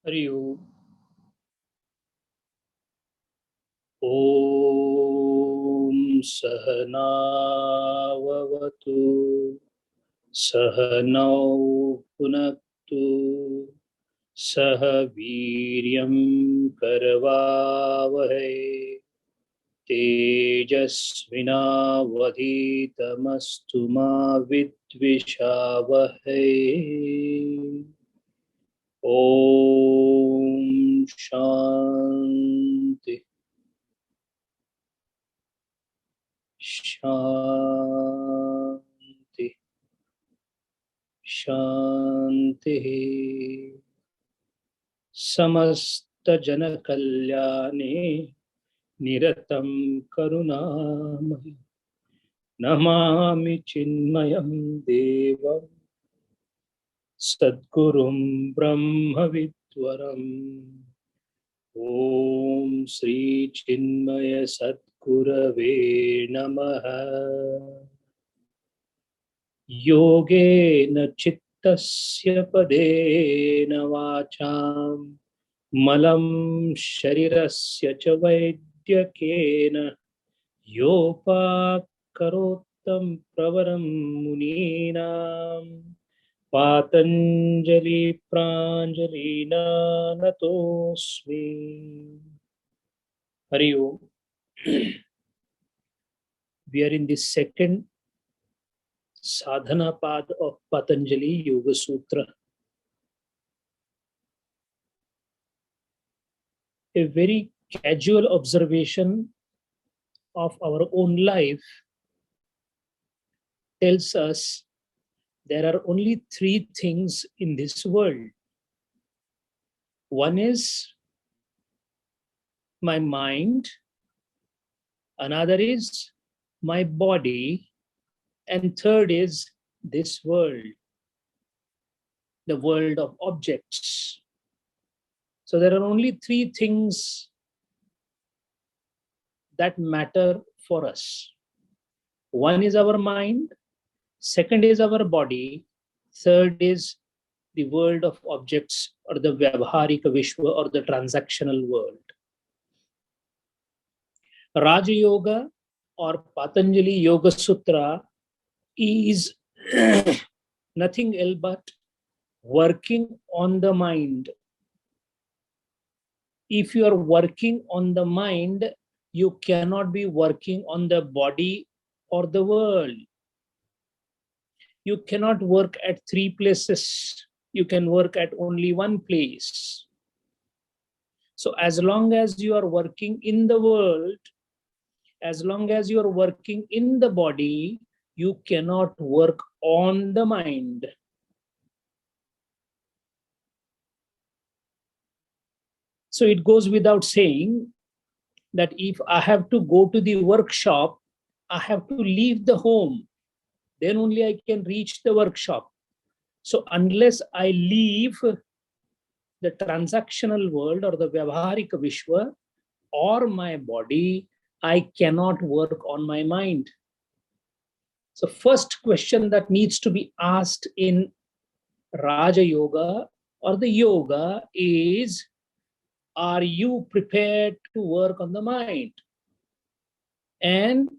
Hari Om. Om Sahana Vavatu Sahanau Punaktu Sahaviryam Karavavahai Tejasvinavadhitamastu ma vidvishavahai. Om Shanti Shanti Shanti. Samasta Jana Kalyane Niratam Karunamai Namami Chinmayam Devam Sadgurum Brahma Vidwaram. Om Sri Chinmaya Sadgurave Namaha. Yogena Chittasya Padena Vacham Malam Sharirasya Cha Vaidyakena Yopakarottam Pravaram Muninam Patanjali Pranjalina Natosmi. Hari Om. We are in the second sadhana path of Patanjali Yoga Sutra. A very casual observation of our own life tells us there are only three things in this world. One is my mind, another is my body, and third is this world, the world of objects. So there are only three things that matter for us. One is our mind, second is our body, third is the world of objects or the Vyavharika Vishwa or the transactional world. Raja Yoga or Patanjali Yoga Sutra is nothing else but working on the mind. If you are working on the mind, you cannot be working on the body or the world. You cannot work at three places. You can work at only one place. So as long as you are working in the world, as long as you are working in the body, you cannot work on the mind. So it goes without saying that if I have to go to the workshop, I have to leave the home. Then only I can reach the workshop. So unless I leave the transactional world or the Vyavharika Vishwa or my body, I cannot work on my mind. So first question that needs to be asked in Raja Yoga or the yoga is, are you prepared to work on the mind? And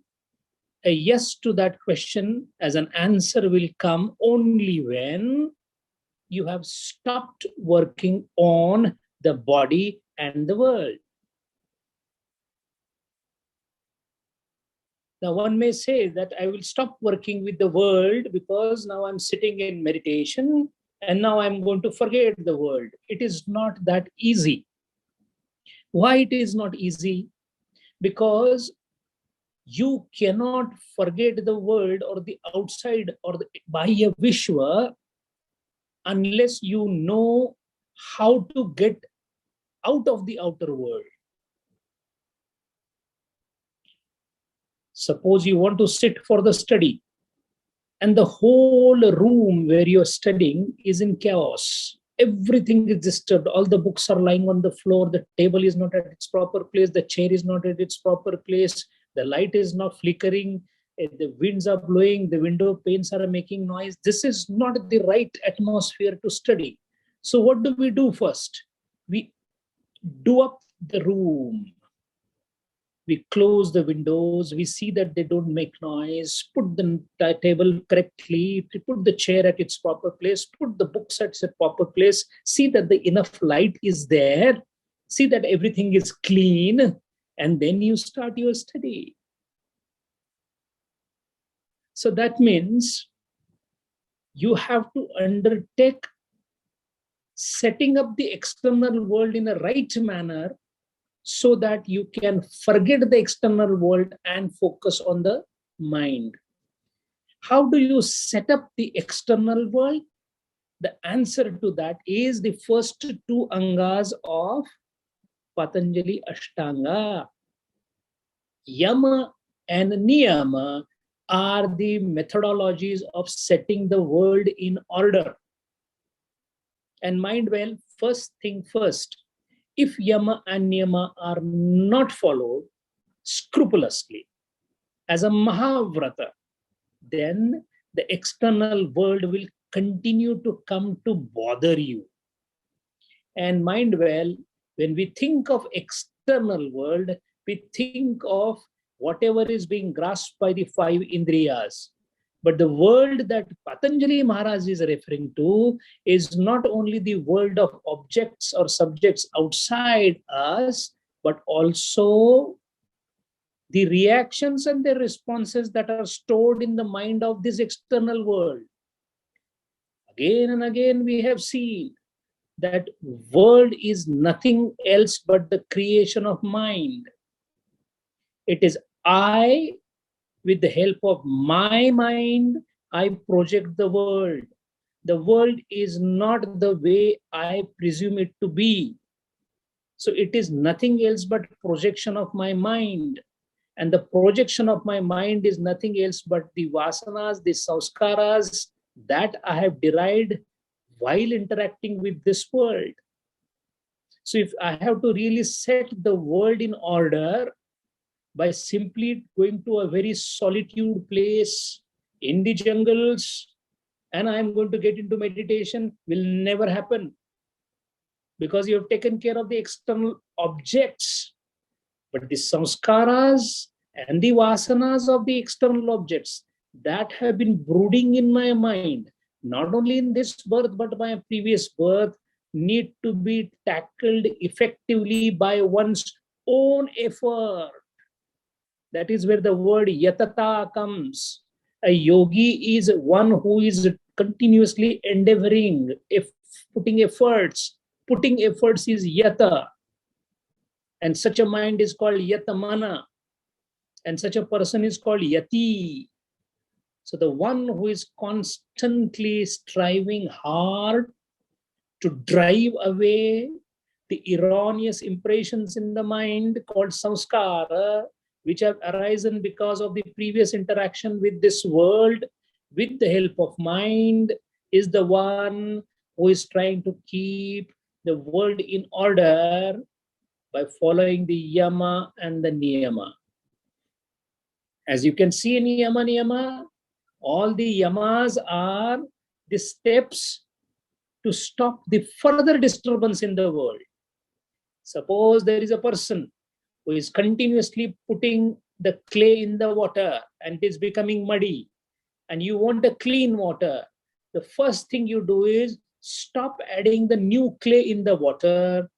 a yes to that question as an answer will come only when you have stopped working on the body and the world. Now one may say that I will stop working with the world because now I'm sitting in meditation and now I'm going to forget the world. It is not that easy. Why it is not easy? Because you cannot forget the world or the outside or the Bahya Vishwa unless you know how to get out of the outer world. Suppose you want to sit for the study and the whole room where you're studying is in chaos. Everything is disturbed. All the books are lying on the floor. The table is not at its proper place. The chair is not at its proper place. The light is not flickering. The winds are blowing. The window panes are making noise. This is not the right atmosphere to study. So what do we do first? We do up the room. We close the windows. We see that they don't make noise. Put the table correctly. Put the chair at its proper place. Put the books at its proper place. See that the enough light is there. See that everything is clean. And then you start your study. So that means you have to undertake setting up the external world in a right manner so that you can forget the external world and focus on the mind. How do you set up the external world? The answer to that is the first two angas of Patanjali Ashtanga. Yama and Niyama are the methodologies of setting the world in order. And mind well, first thing first, if Yama and Niyama are not followed scrupulously as a Mahavrata, then the external world will continue to come to bother you. And mind well, when we think of external world, we think of whatever is being grasped by the five indriyas. But the world that Patanjali Maharaj is referring to is not only the world of objects or subjects outside us, but also the reactions and the responses that are stored in the mind of this external world. Again and again, we have seen that world is nothing else but the creation of mind. It is I, with the help of my mind, I project the world. The world is not the way I presume it to be. So it is nothing else but projection of my mind. And the projection of my mind is nothing else but the vasanas, the samskaras that I have derived while interacting with this world. So if I have to really set the world in order by simply going to a very solitude place in the jungles and I'm going to get into meditation, will never happen, because you have taken care of the external objects. But the samskaras and the vasanas of the external objects that have been brooding in my mind, not only in this birth, but my previous birth, need to be tackled effectively by one's own effort. That is where the word yatata comes. A yogi is one who is continuously endeavoring, putting efforts. Putting efforts is yata. And such a mind is called yatamana. And such a person is called yati. So the one who is constantly striving hard to drive away the erroneous impressions in the mind called samskara, which have arisen because of the previous interaction with this world, with the help of mind, is the one who is trying to keep the world in order by following the yama and the niyama. As you can see in yama niyama, all the yamas are the steps to stop the further disturbance in the world. Suppose there is a person who is continuously putting the clay in the water and it is becoming muddy, and you want a clean water. The first thing you do is stop adding the new clay in the water,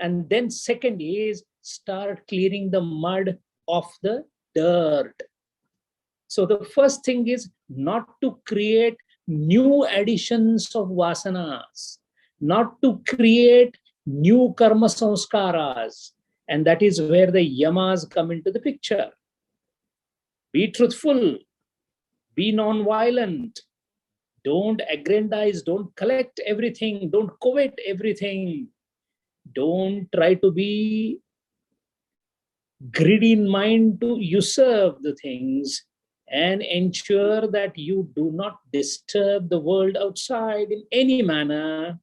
and then second is start clearing the mud off the dirt. So the first thing is not to create new additions of vasanas, not to create new karma samskaras. And that is where the yamas come into the picture. Be truthful, be non-violent, don't aggrandize, don't collect everything, don't covet everything, don't try to be greedy in mind to usurp the things, and ensure that you do not disturb the world outside in any manner.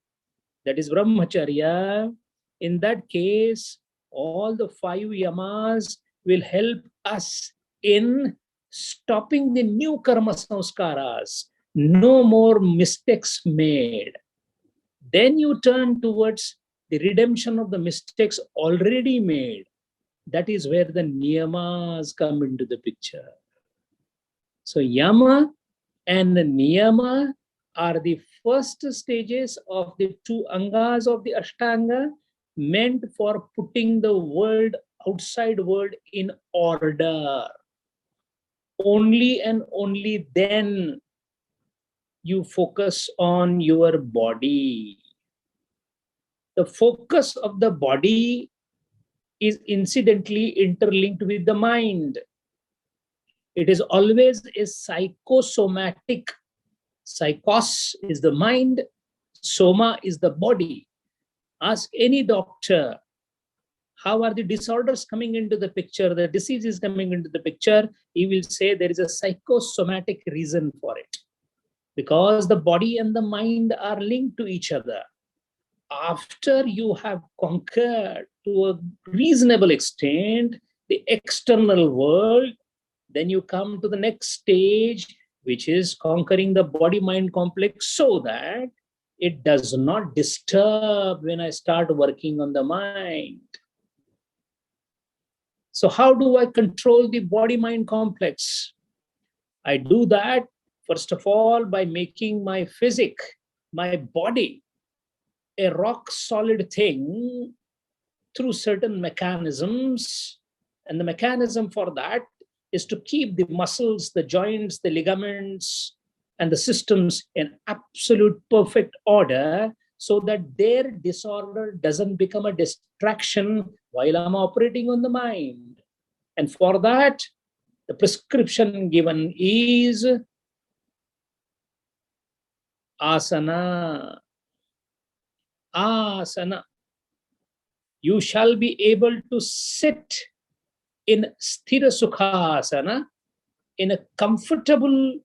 That is brahmacharya. In that case, all the five yamas will help us in stopping the new karma samskaras. No more mistakes made. Then you turn towards the redemption of the mistakes already made. That is where the niyamas come into the picture. So yama and niyama are the first stages of the two angas of the Ashtanga, meant for putting the world, outside world, in order. Only and only then you focus on your body. The focus of the body is incidentally interlinked with the mind. It is always a psychosomatic. Psychos is the mind, soma is the body. Ask any doctor, how are the disorders coming into the picture, the disease is coming into the picture, he will say there is a psychosomatic reason for it. Because the body and the mind are linked to each other. After you have conquered to a reasonable extent the external world, then you come to the next stage, which is conquering the body-mind complex so that it does not disturb when I start working on the mind. So how do I control the body-mind complex? I do that, first of all, by making my physic, my body, a rock-solid thing through certain mechanisms. And the mechanism for that is to keep the muscles, the joints, the ligaments, and the systems in absolute perfect order so that their disorder doesn't become a distraction while I'm operating on the mind. And for that, the prescription given is asana. Asana. You shall be able to sit in sthira sukhasana, in a comfortable,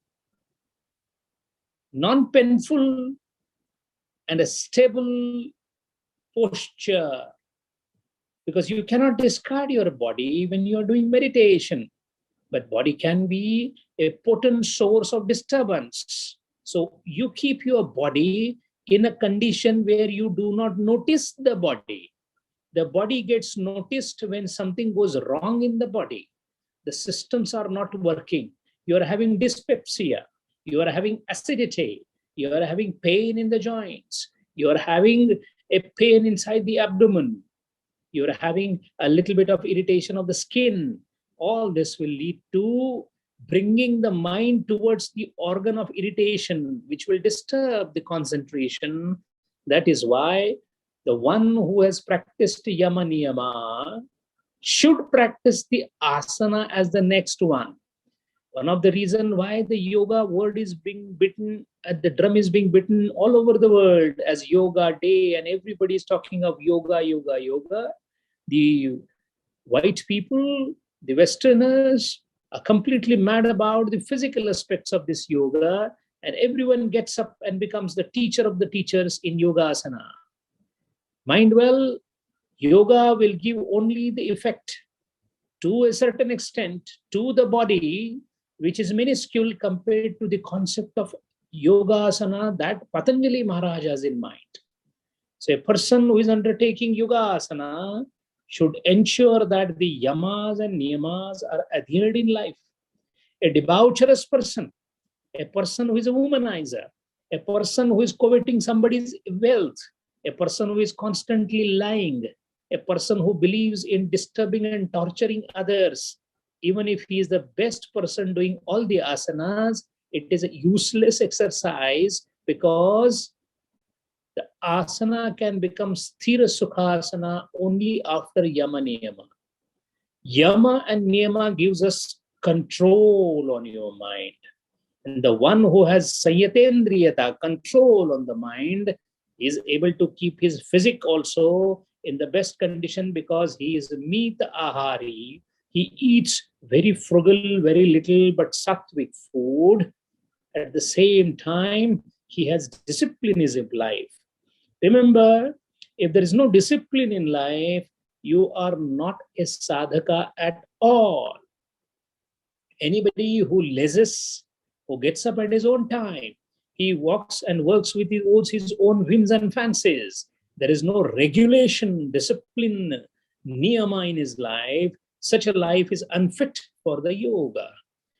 non-painful, and a stable posture. Because you cannot discard your body when you are doing meditation. But body can be a potent source of disturbance. So you keep your body in a condition where you do not notice the body. The body gets noticed when something goes wrong in the body. The systems are not working. You are having dyspepsia. You are having acidity. You are having pain in the joints. You are having a pain inside the abdomen. You are having a little bit of irritation of the skin. All this will lead to bringing the mind towards the organ of irritation, which will disturb the concentration. That is why the one who has practiced yama niyama should practice the asana as the next one. One of the reasons why the yoga word is being beaten, the drum is being beaten all over the world as yoga day, and everybody is talking of yoga, yoga, yoga. The white people, the Westerners, are completely mad about the physical aspects of this yoga, and everyone gets up and becomes the teacher of the teachers in yoga asana. Mind well, yoga will give only the effect to a certain extent to the body, which is minuscule compared to the concept of yoga asana that Patanjali Maharaj has in mind. So a person who is undertaking yoga asana should ensure that the yamas and niyamas are adhered in life. A debaucherous person, a person who is a womanizer, a person who is coveting somebody's wealth, a person who is constantly lying, a person who believes in disturbing and torturing others, even if he is the best person doing all the asanas, it is a useless exercise because the asana can become sthira sukhasana only after yama niyama. Yama and niyama gives us control on your mind. And the one who has sayatendriyata, control on the mind, is able to keep his physique also in the best condition because he is meat ahari. He eats very frugal, very little, but sattvic food. At the same time, he has discipline in his life. Remember, if there is no discipline in life, you are not a sadhaka at all. Anybody who lases, who gets up at his own time, he walks and works with his own whims and fancies, there is no regulation, discipline, niyama in his life, such a life is unfit for the yoga.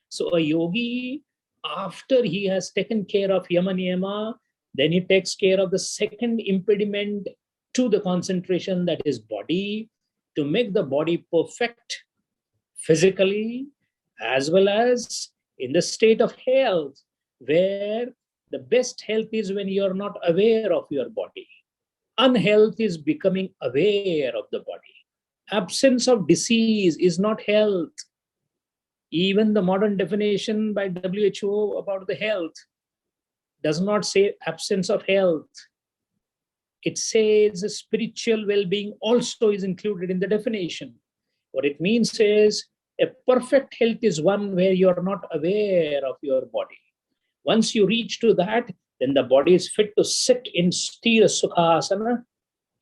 So a yogi, after he has taken care of yama niyama, then he takes care of the second impediment to the concentration, that is body, to make the body perfect physically as well as in the state of health, where the best health is when you are not aware of your body. Unhealth is becoming aware of the body. Absence of disease is not health. Even the modern definition by WHO about the health does not say absence of health. It says spiritual well-being also is included in the definition. What it means is a perfect health is one where you are not aware of your body. Once you reach to that, then the body is fit to sit in Sthira Sukhasana.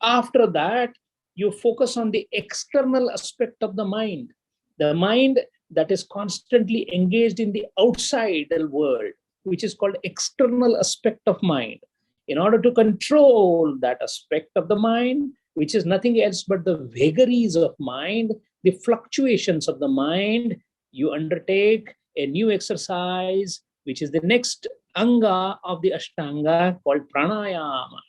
After that, you focus on the external aspect of the mind that is constantly engaged in the outside world, which is called external aspect of mind. In order to control that aspect of the mind, which is nothing else but the vagaries of mind, the fluctuations of the mind, you undertake a new exercise, which is the next anga of the Ashtanga, called pranayama.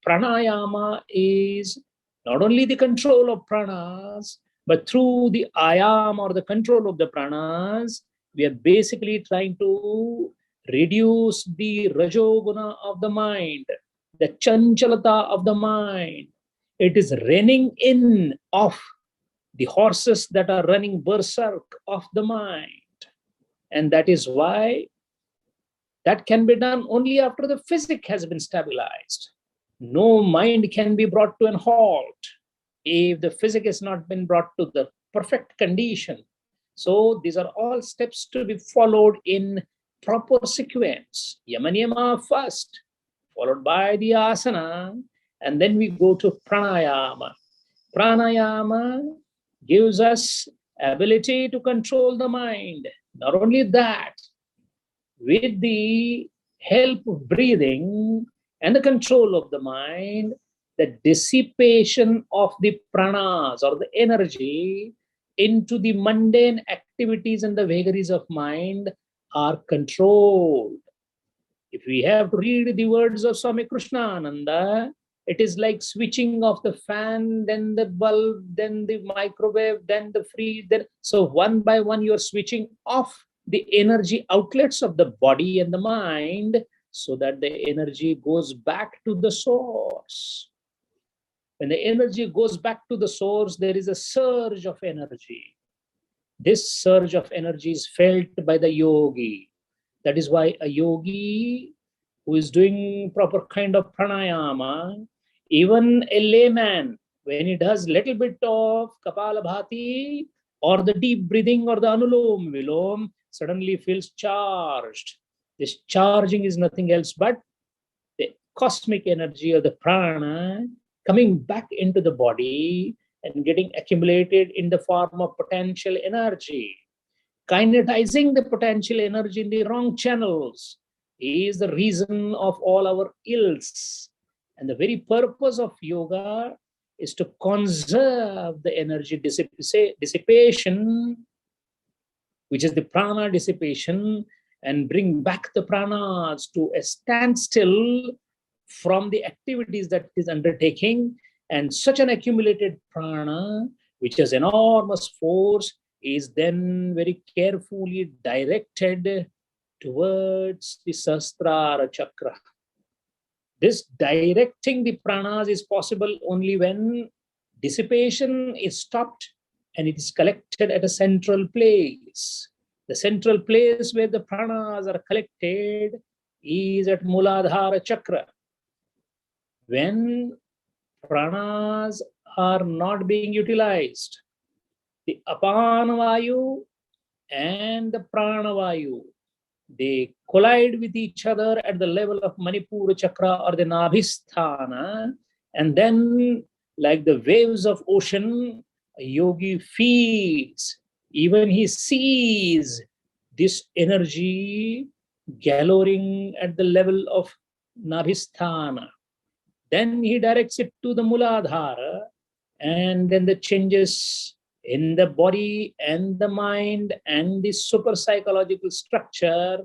Pranayama is not only the control of pranas, but through the ayam or the control of the pranas, we are basically trying to reduce the rajoguna of the mind, the chanchalata of the mind. It is reining in of the horses that are running berserk of the mind. And that is why that can be done only after the physic has been stabilized. No mind can be brought to an halt if the physic has not been brought to the perfect condition. So these are all steps to be followed in proper sequence. Yama niyama first, followed by the asana, and then we go to pranayama. Pranayama gives us ability to control the mind. Not only that, with the help of breathing and the control of the mind, the dissipation of the pranas or the energy into the mundane activities and the vagaries of mind are controlled. If we have to read the words of Swami Krishnananda, it is like switching off the fan, then the bulb, then the microwave, then the fridge. So one by one, you're switching off the energy outlets of the body and the mind so that the energy goes back to the source. When the energy goes back to the source, there is a surge of energy. This surge of energy is felt by the yogi. That is why a yogi who is doing proper kind of pranayama, even a layman, when he does little bit of Kapalabhati or the deep breathing or the Anulom Vilom, suddenly feels charged. This charging is nothing else but the cosmic energy of the prana coming back into the body and getting accumulated in the form of potential energy. Kinetizing the potential energy in the wrong channels is the reason of all our ills. And the very purpose of yoga is to conserve the energy dissipation, which is the prana dissipation, and bring back the pranas to a standstill from the activities that it is undertaking. And such an accumulated prana, which has enormous force, is then very carefully directed towards the Sahasrara chakra. This directing the pranas is possible only when dissipation is stopped and it is collected at a central place. The central place where the pranas are collected is at Muladhara chakra. When pranas are not being utilized, the apana vayu and the prana vayu, they collide with each other at the level of Manipura chakra or the Nabhisthana, and then like the waves of ocean, a yogi feels, even he sees this energy galloring at the level of Nabhisthana. Then he directs it to the Muladhara, and then the changes in the body and the mind and the super psychological structure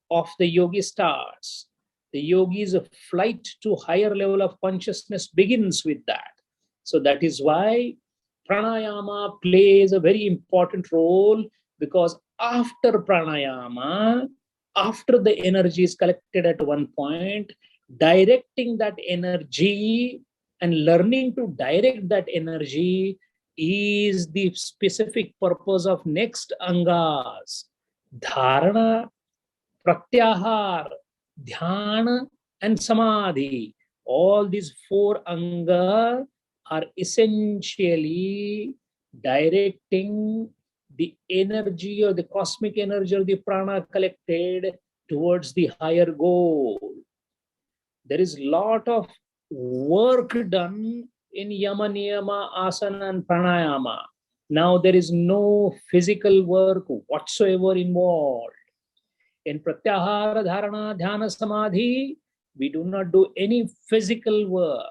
of the yogi starts. The yogi's flight to higher level of consciousness begins with that. So that is why pranayama plays a very important role, because after pranayama, after the energy is collected at one point, directing that energy and learning to direct that energy is the specific purpose of next angas: dharana, pratyahar, dhyana, and samadhi. All these four anga are essentially directing the energy or the cosmic energy or the prana collected towards the higher goal. There is a lot of work done in yama, niyama, asana, and pranayama. Now there is no physical work whatsoever involved. In pratyahara, dharana, dhyana, samadhi, we do not do any physical work.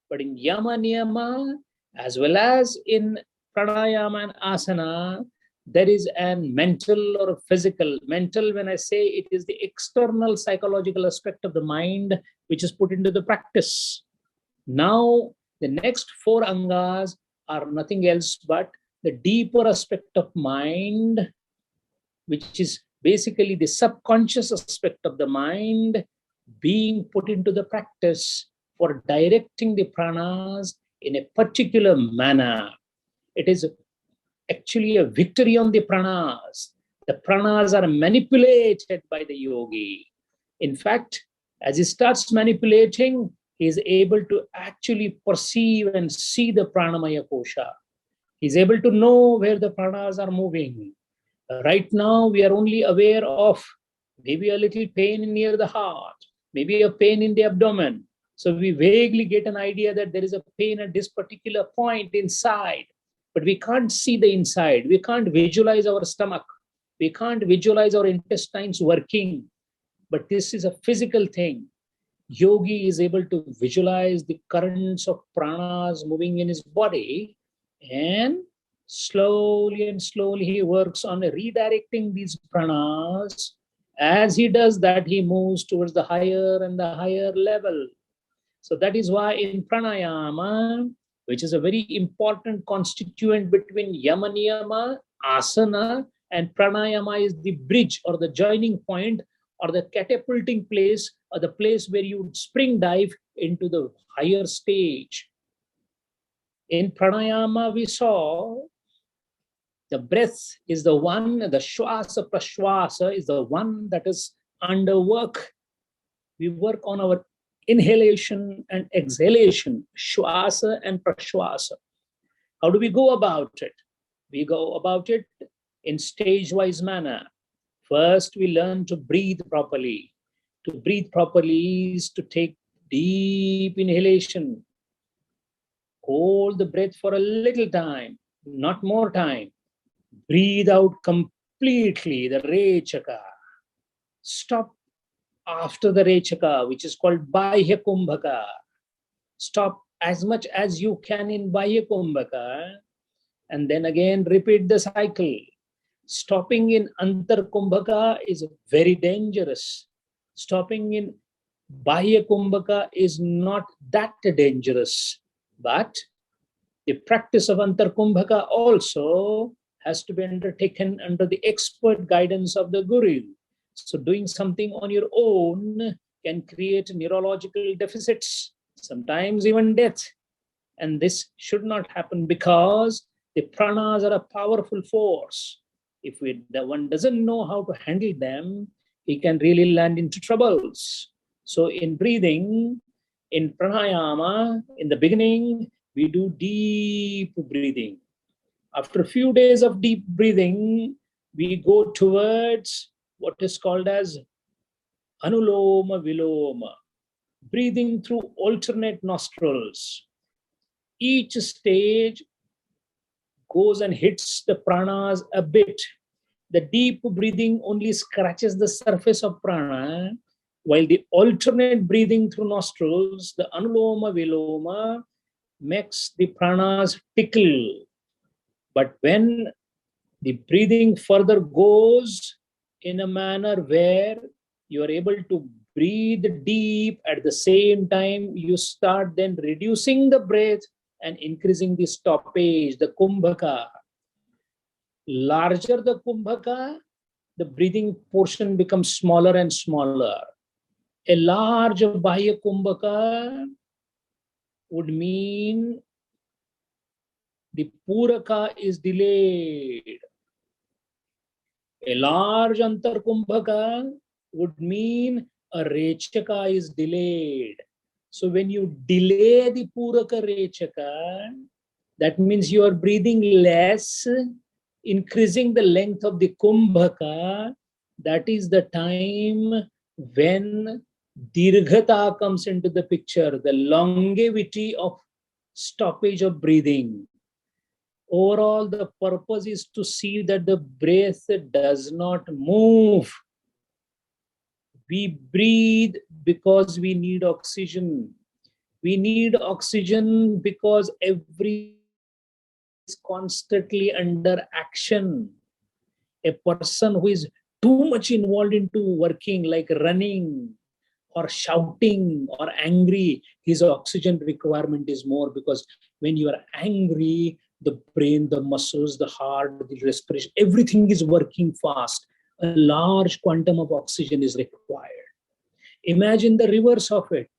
But in yama, niyama, as well as in pranayama and asana, there is an mental or a physical. Mental, when I say, it is the external psychological aspect of the mind which is put into the practice. Now, the next four angas are nothing else but the deeper aspect of mind, which is basically the subconscious aspect of the mind being put into the practice for directing the pranas in a particular manner. It is actually a victory on the pranas. The pranas are manipulated by the yogi. In fact, as he starts manipulating, he is able to actually perceive and see the pranamaya kosha. He is able to know where the pranas are moving. Right now, we are only aware of maybe a little pain near the heart, maybe a pain in the abdomen. So we vaguely get an idea that there is a pain at this particular point inside, but we can't see the inside. We can't visualize our stomach. We can't visualize our intestines working. But this is a physical thing. Yogi is able to visualize the currents of pranas moving in his body, and slowly and slowly he works on redirecting these pranas. As he does that, he moves towards the higher and the higher level. So that is why in pranayama, which is a very important constituent between yama, niyama, asana, and pranayama, is the bridge or the joining point or the catapulting place or the place where you spring dive into the higher stage. In pranayama, we saw the breath is the one, the shwasa prashwasa is the one that is under work. We work on our inhalation and exhalation, shwasa and prashwasa. How do we go about it? We go about it in stage-wise manner. First, we learn to breathe properly. To breathe properly is to take deep inhalation. Hold the breath for a little time, not more time. Breathe out completely, the Rechaka. Stop after the Rechaka, which is called Bahya Kumbhaka. Stop as much as you can in Bahya Kumbhaka, and then again repeat the cycle. Stopping in Antar Kumbhaka is very dangerous. Stopping in Bahya Kumbhaka is not that dangerous. But the practice of Antar Kumbhaka also has to be undertaken under the expert guidance of the Guru. So doing something on your own can create neurological deficits, sometimes even death. And this should not happen, because the pranas are a powerful force. If one doesn't know how to handle them, he can really land into troubles. So in breathing, in pranayama, in the beginning, we do deep breathing. After a few days of deep breathing, we go towards what is called as anuloma viloma, breathing through alternate nostrils. Each stage goes and hits the pranas a bit. The deep breathing only scratches the surface of prana. While the alternate breathing through nostrils, the anuloma viloma, makes the pranas tickle. But when the breathing further goes in a manner where you are able to breathe deep, at the same time you start then reducing the breath and increasing the stoppage, the kumbhaka. Larger the kumbhaka, the breathing portion becomes smaller and smaller. A large bahya kumbhaka would mean the puraka is delayed. A large antar kumbhaka would mean a rechaka is delayed. So when you delay the puraka rechaka, that means you are breathing less, increasing the length of the kumbhaka. That is the time when dirghata comes into the picture, the longevity of stoppage of breathing. Overall, the purpose is to see that the breath does not move. We breathe because we need oxygen. We need oxygen because every is constantly under action. A person who is too much involved into working, like running or shouting or angry, his oxygen requirement is more, because when you are angry, the brain, the muscles, the heart, the respiration, everything is working fast. A large quantum of oxygen is required. Imagine the reverse of it.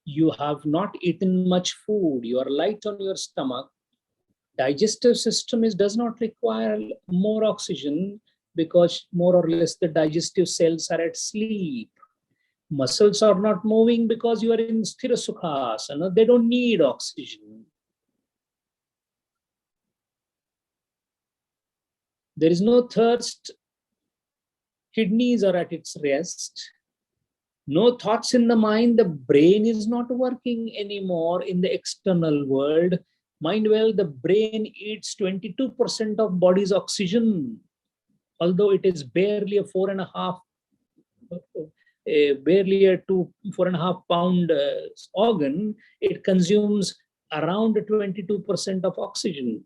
You have not eaten much food, you are light on your stomach, digestive system does not require more oxygen, because more or less the digestive cells are at sleep. Muscles are not moving because you are in sthira sukhasana. They don't need oxygen. There is no thirst. Kidneys are at its rest. No thoughts in the mind. The brain is not working anymore in the external world. Mind well, the brain eats 22% of body's oxygen, although it is barely a 4.5, barely a 4.5 pound organ. It consumes around 22% of oxygen.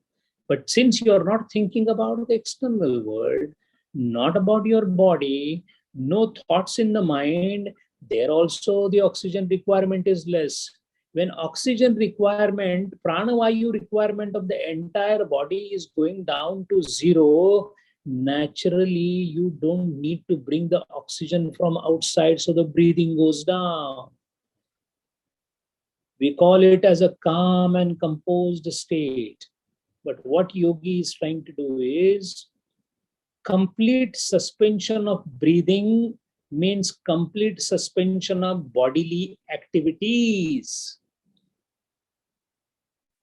But since you are not thinking about the external world, not about your body, no thoughts in the mind, there also the oxygen requirement is less. When oxygen requirement, pranavayu requirement of the entire body is going down to zero, naturally you don't need to bring the oxygen from outside, so the breathing goes down. We call it as a calm and composed state. But what yogi is trying to do is complete suspension of breathing means complete suspension of bodily activities.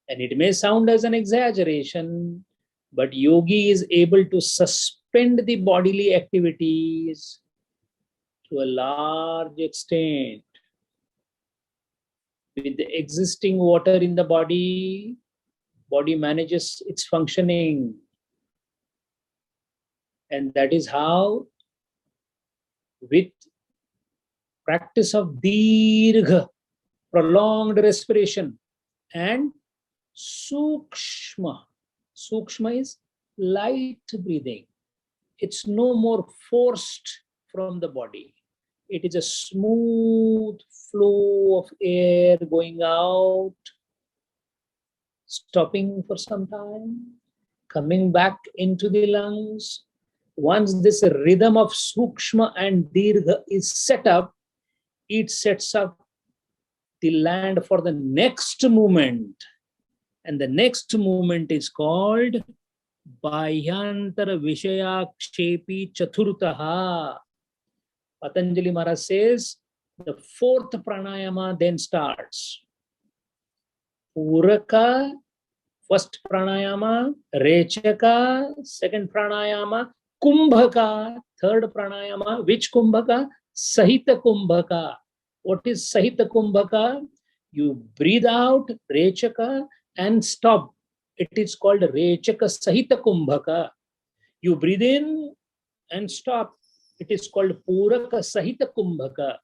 And it may sound as an exaggeration, but yogi is able to suspend the bodily activities to a large extent. With the existing water in the body, body manages its functioning. And that is how, with practice of dirgha, prolonged respiration, and sukshma. Sukshma is light breathing. It's no more forced from the body. It is a smooth flow of air going out, stopping for some time, coming back into the lungs. Once this rhythm of sukshma and dirgha is set up, it sets up the land for the next movement. And the next movement is called Bahyantara Vishayakshepi Chaturtaha. Patanjali Maharaj says the fourth pranayama then starts. Puraka, first pranayama, Rechaka, second pranayama, Kumbhaka, third pranayama. Which Kumbhaka? Sahita Kumbhaka. What is Sahita Kumbhaka? You breathe out, Rechaka, and stop. It is called Rechaka Sahita Kumbhaka. You breathe in and stop. It is called Puraka Sahita Kumbhaka.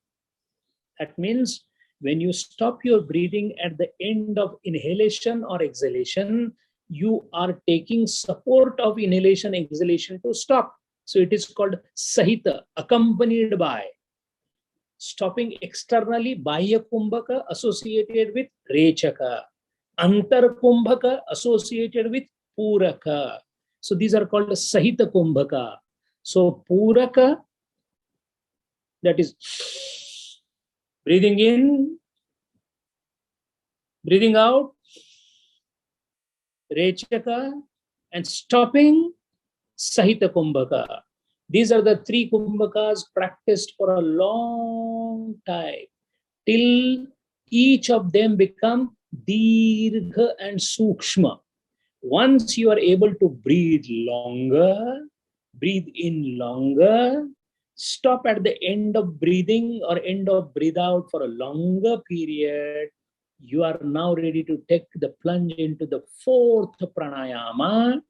That means when you stop your breathing at the end of inhalation or exhalation, you are taking support of inhalation, exhalation to stop. So it is called Sahita, accompanied by. Stopping externally, Bahya Kumbhaka associated with Rechaka. Antar Kumbhaka associated with Puraka. So these are called Sahita Kumbhaka. So Puraka, that is breathing in, breathing out, Rechaka, and stopping, Sahita Kumbhaka. These are the three Kumbhakas practiced for a long time till each of them become Dirgha and Sukshma. Once you are able to breathe longer, breathe in longer, stop at the end of breathing or end of breathe out for a longer period, you are now ready to take the plunge into the fourth pranayama,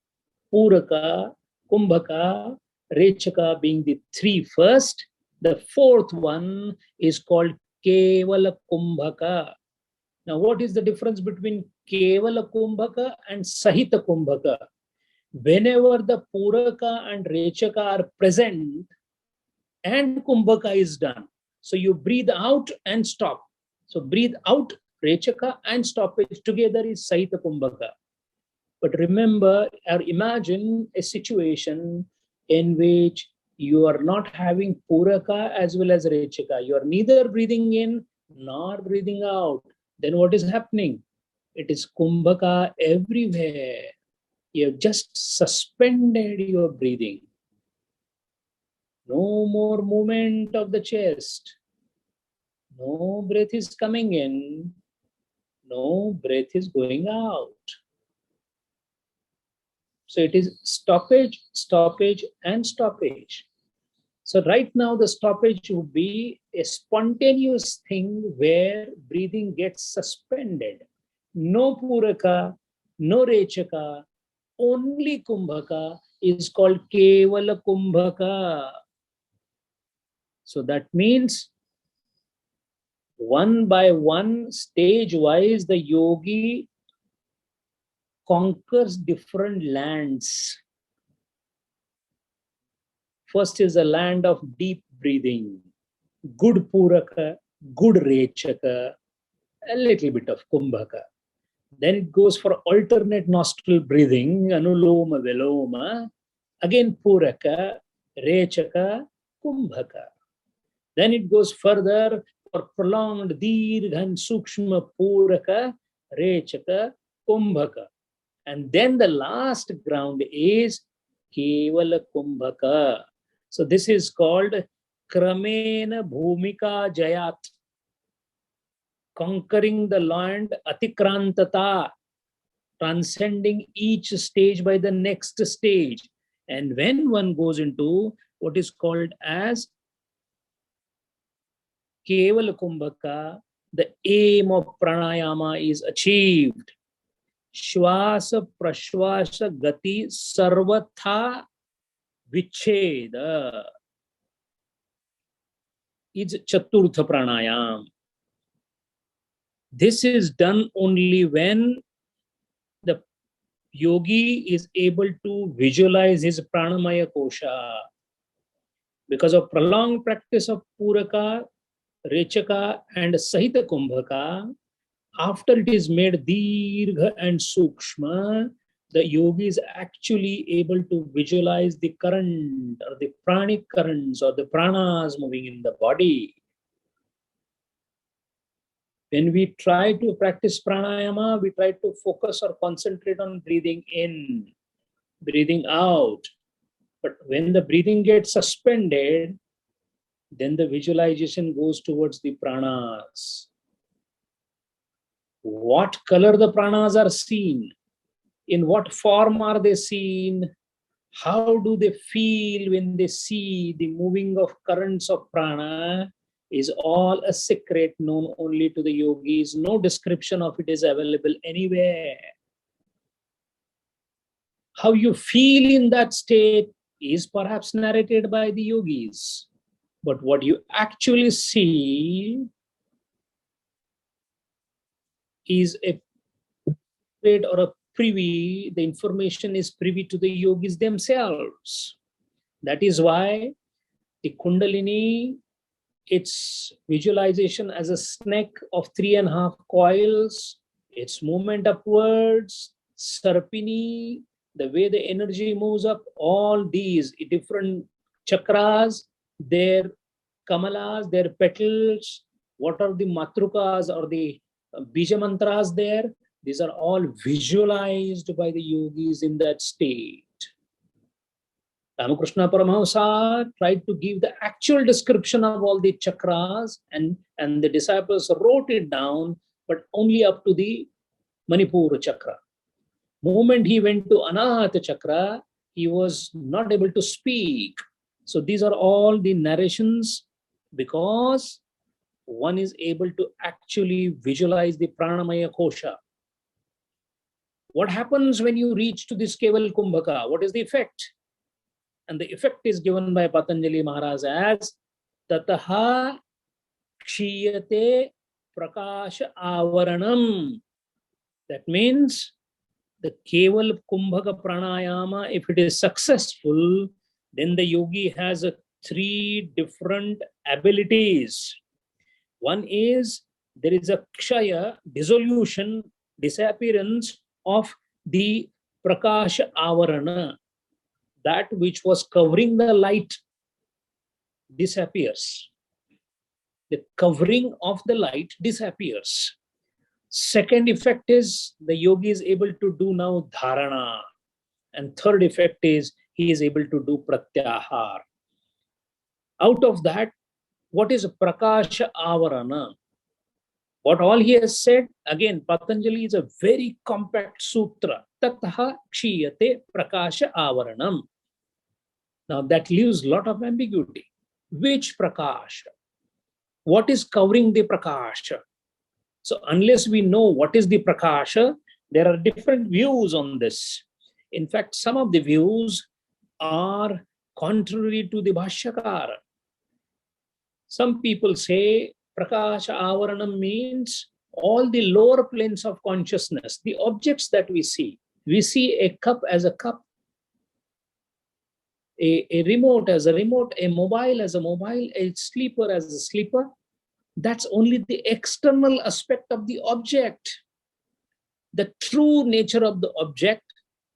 Puraka, Kumbhaka, Rechaka being the three first. The fourth one is called Kevala Kumbhaka. Now, what is the difference between Kevala Kumbhaka and Sahita Kumbhaka? Whenever the Puraka and Rechaka are present and Kumbhaka is done, so you breathe out and stop. So breathe out, Rechaka, and stop it together is Sahita Kumbhaka. But remember or imagine a situation in which you are not having Puraka as well as Rechaka. You are neither breathing in nor breathing out. Then what is happening? It is Kumbhaka everywhere. You have just suspended your breathing. No more movement of the chest. No breath is coming in. No breath is going out. So it is stoppage, stoppage, and stoppage. So right now the stoppage would be a spontaneous thing where breathing gets suspended. No Puraka, no Rechaka, only Kumbhaka is called Kevala Kumbhaka. So that means one by one, stage-wise, the yogi conquers different lands. First is a land of deep breathing, good Puraka, good Rechaka, a little bit of Kumbhaka. Then it goes for alternate nostril breathing, Anuloma Viloma, again Puraka, Rechaka, Kumbhaka. Then it goes further for prolonged Dirgha and Sukshma Puraka, Rechaka, Kumbhaka. And then the last ground is Kevala Kumbhaka. So this is called Kramena Bhumika Jayat. Conquering the land, Atikrantata, transcending each stage by the next stage. And when one goes into what is called as Kevala Kumbhaka, the aim of pranayama is achieved. Shwasa Prashwasa Gati Sarvatha Vicheda is Chaturtha Pranayam. This is done only when the yogi is able to visualize his pranamaya kosha. Because of prolonged practice of Puraka, Rechaka, and Sahita Kumbhaka, after it is made Dirgha and Sukshma, the yogi is actually able to visualize the current or the pranic currents or the pranas moving in the body. When we try to practice pranayama, we try to focus or concentrate on breathing in, breathing out. But when the breathing gets suspended, then the visualization goes towards the pranas. What color the pranas are seen? In what form are they seen? How do they feel when they see the moving of currents of prana? Is all a secret known only to the yogis. No description of it is available anywhere. How you feel in that state is perhaps narrated by the yogis. But what you actually see is a or a privy, the information is privy to the yogis themselves. That is why the Kundalini, its visualization as a snake of 3.5 coils, its movement upwards, Sarpini, the way the energy moves up, all these different chakras, their kamalas, their petals, what are the matrukas or the bija mantras there? These are all visualized by the yogis in that state. Ramakrishna Paramahamsa tried to give the actual description of all the chakras, and the disciples wrote it down, but only up to the Manipura chakra. Moment he went to Anahata chakra, he was not able to speak. So these are all the narrations because one is able to actually visualize the Pranamaya Kosha. What happens when you reach to this Keval Kumbhaka? What is the effect? And the effect is given by Patanjali Maharaj as Tataha Kshiyate Prakasha Avaranam. That means the Keval Kumbhaka Pranayama, if it is successful, then the yogi has 3 different abilities. One is there is a Kshaya, dissolution, disappearance of the Prakasha Avarana. That which was covering the light disappears. The covering of the light disappears. Second effect is the yogi is able to do now dharana. And third effect is he is able to do pratyahar. Out of that, what is Prakasha Avarana? What all he has said, again, Patanjali is a very compact sutra. Tataha kshiyate prakasha avaranam. Now that leaves a lot of ambiguity. Which prakasha? What is covering the prakasha? So unless we know what is the prakasha, there are different views on this. In fact, some of the views are contrary to the Bhashyakara. Some people say Prakasha Avaranam means all the lower planes of consciousness, the objects that we see. We see a cup as a cup, a remote as a remote, a mobile as a mobile, a sleeper as a sleeper. That's only the external aspect of the object. The true nature of the object,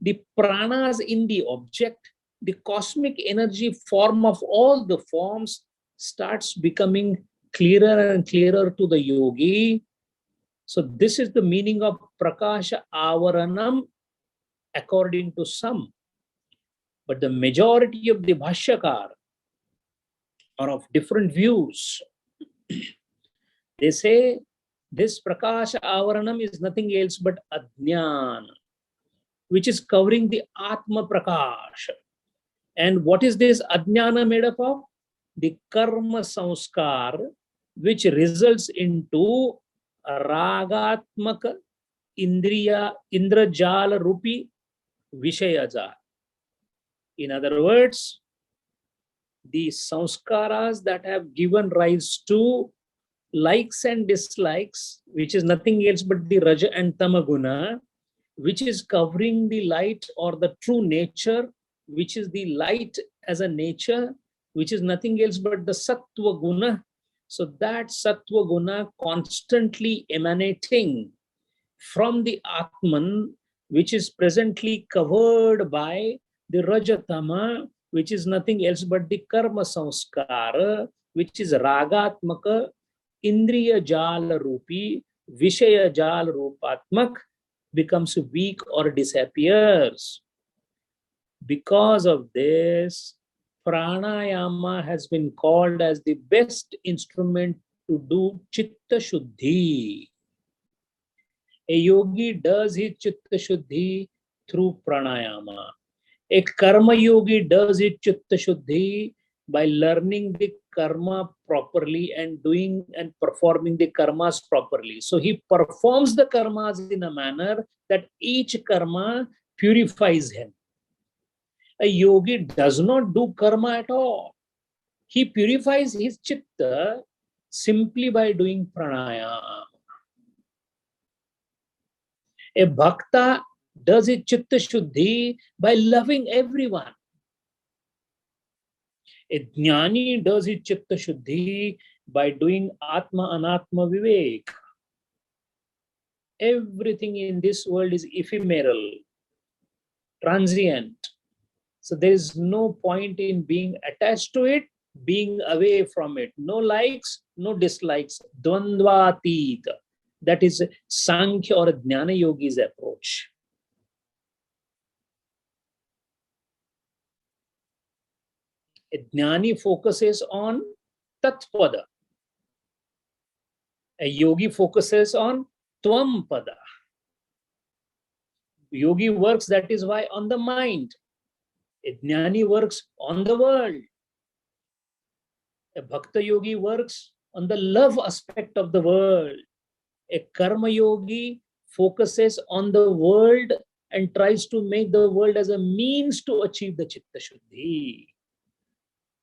the pranas in the object, the cosmic energy form of all the forms starts becoming clearer and clearer to the yogi. So this is the meaning of Prakasha Avaranam according to some. But the majority of the Bhashyakar are of different views. They say this Prakasha Avaranam is nothing else but Ajnana, which is covering the Atma Prakasha. And what is this Ajnana made up of? The Karma Sanskar, which results into Ragatmaka Indriya Indrajala Rupi Vishayajal. In other words, the sanskaras that have given rise to likes and dislikes, which is nothing else but the Raja and Tamaguna, which is covering the light or the true nature, which is the light as a nature, which is nothing else but the Sattva Guna. So that Sattva Guna constantly emanating from the Atman, which is presently covered by the Rajatama, which is nothing else but the Karma Sanskara, which is Ragatmaka, Indriya Jala Rupi, Vishaya Jala Rupatmak, becomes weak or disappears. Because of this, pranayama has been called as the best instrument to do chitta shuddhi. A yogi does his chitta shuddhi through pranayama. A karma yogi does his chitta shuddhi by learning the karma properly and doing and performing the karmas properly. So he performs the karmas in a manner that each karma purifies him. A yogi does not do karma at all. He purifies his chitta simply by doing pranayama. A bhakta does his chitta shuddhi by loving everyone. A jnani does his chitta shuddhi by doing atma anatma vivek. Everything in this world is ephemeral, transient. So there is no point in being attached to it, being away from it. No likes, no dislikes. Dvandvatit. That is Sankhya or Jnana Yogi's approach. A Jnani focuses on Tatpada. A yogi focuses on Tvam-pada. Yogi works, that is why, on the mind. A Jnani works on the world. A Bhakta Yogi works on the love aspect of the world. A Karma Yogi focuses on the world and tries to make the world as a means to achieve the Chitta Shuddhi.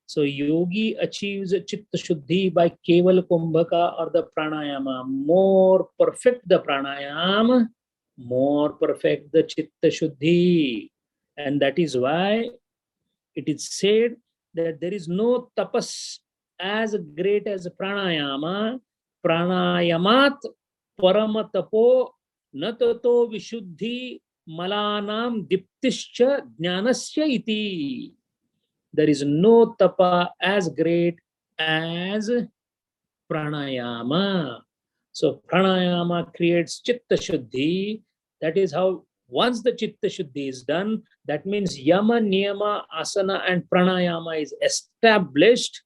So Yogi achieves Chitta Shuddhi by Keval Kumbhaka or the Pranayama. More perfect the Pranayama, more perfect the Chitta Shuddhi. And that is why it is said that there is no tapas as great as pranayama. Pranayamat paramatapo natato vishuddhi malanam diptischa jnanasya iti. There is no tapa as great as pranayama. So pranayama creates chitta shuddhi. That is how once the chitta shuddhi is done, that means yama, niyama, asana and pranayama is established.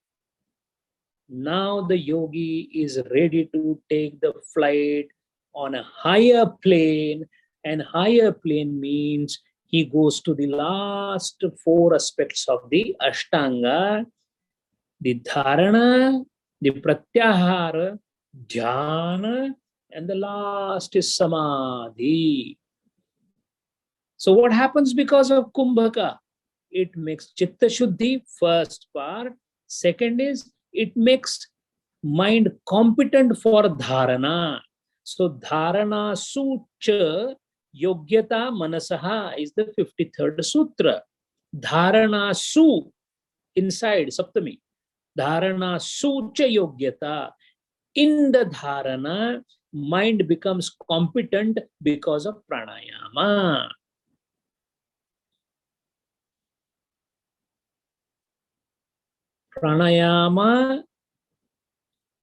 Now the yogi is ready to take the flight on a higher plane, and higher plane means he goes to the last four aspects of the Ashtanga, the Dharana, the Pratyahara, Dhyana, and the last is Samadhi. So what happens because of Kumbhaka? It makes Chitta Shuddhi, first part. Second is, it makes mind competent for Dharana. So Dharana Sucha Yogyata Manasaha is the 53rd Sutra. Dharana Su, inside, Saptami. Dharana Sucha Yogyata. In the Dharana, mind becomes competent because of Pranayama. Pranayama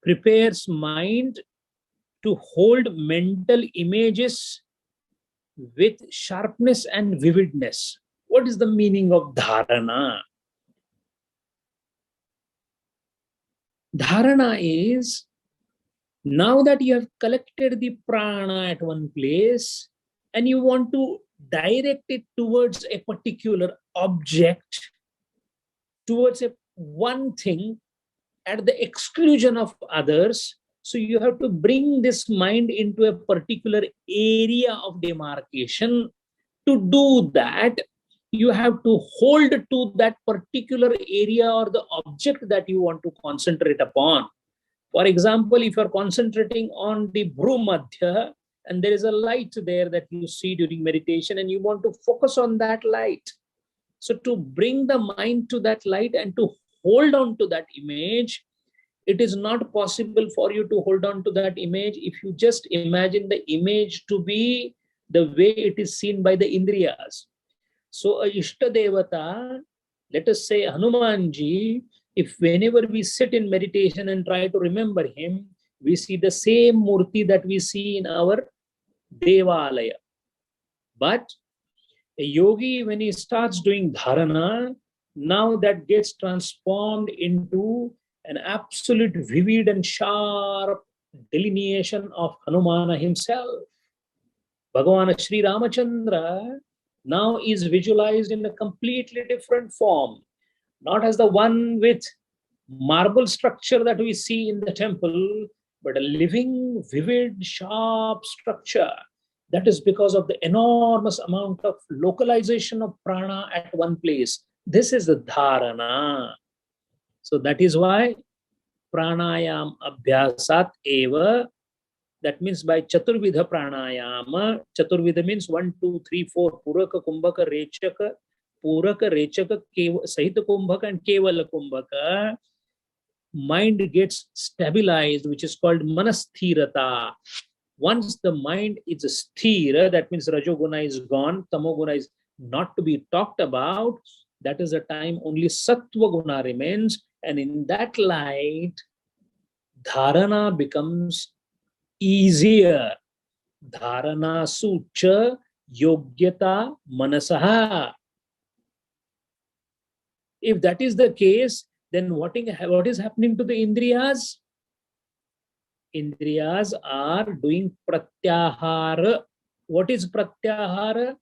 prepares mind to hold mental images with sharpness and vividness. What is the meaning of dharana? Dharana is, now that you have collected the prana at one place and you want to direct it towards a particular object, towards one thing at the exclusion of others. So you have to bring this mind into a particular area of demarcation. To do that, you have to hold to that particular area or the object that you want to concentrate upon. For example, if you're concentrating on the Bhrumadhya and there is a light there that you see during meditation and you want to focus on that light. So to bring the mind to that light and to hold on to that image, it is not possible for you to hold on to that image if you just imagine the image to be the way it is seen by the Indriyas. So a Ishta Devata, let us say Hanumanji, if whenever we sit in meditation and try to remember him, we see the same Murti that we see in our Devalaya. But a yogi, when he starts doing dharana, now that gets transformed into an absolute vivid and sharp delineation of Hanumana himself. Bhagavan Sri Ramachandra now is visualized in a completely different form, not as the one with marble structure that we see in the temple, but a living, vivid, sharp structure. That is because of the enormous amount of localization of prana at one place. This is the dharana. So that is why pranayam abhyasat eva. That means by chaturvidha pranayama. Chaturvidha means 1, 2, 3, 4. Puraka, kumbhaka, rechaka, puraka, rechaka, sahita kumbhaka, and kevala kumbhaka. Mind gets stabilized, which is called manasthirata. Once the mind is sthira, that means rajoguna is gone, tamoguna is not to be talked about. That is the time only sattva guna remains, and in that light, dharana becomes easier. Dharana sucha yogyata manasaha. If that is the case, then what is happening to the indriyas? Indriyas are doing pratyahara. What is pratyahara?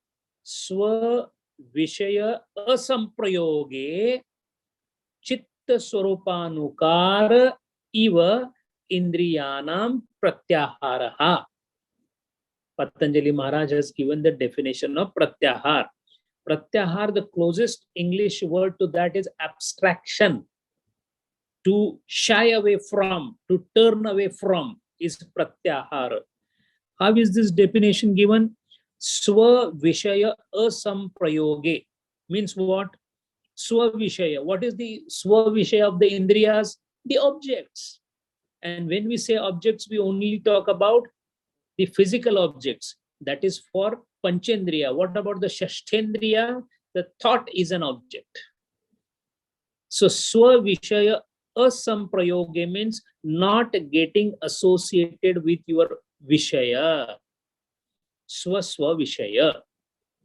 Swa vishaya asamprayoge chitta swarupanukara iva indriyanam pratyahara. Patanjali Maharaj has given the definition of pratyahar. Pratyahar, the closest English word to that is abstraction. To shy away from, to turn away from is pratyahara. How is this definition given? Swa vishaya asamprayoge means what? Swa vishaya. What is the swa vishaya of the indriyas? The objects. And when we say objects, we only talk about the physical objects. That is for panchendriya. What about the shashtendriya? The thought is an object. So swa vishaya asamprayoge means not getting associated with your vishaya. Swa vishaya.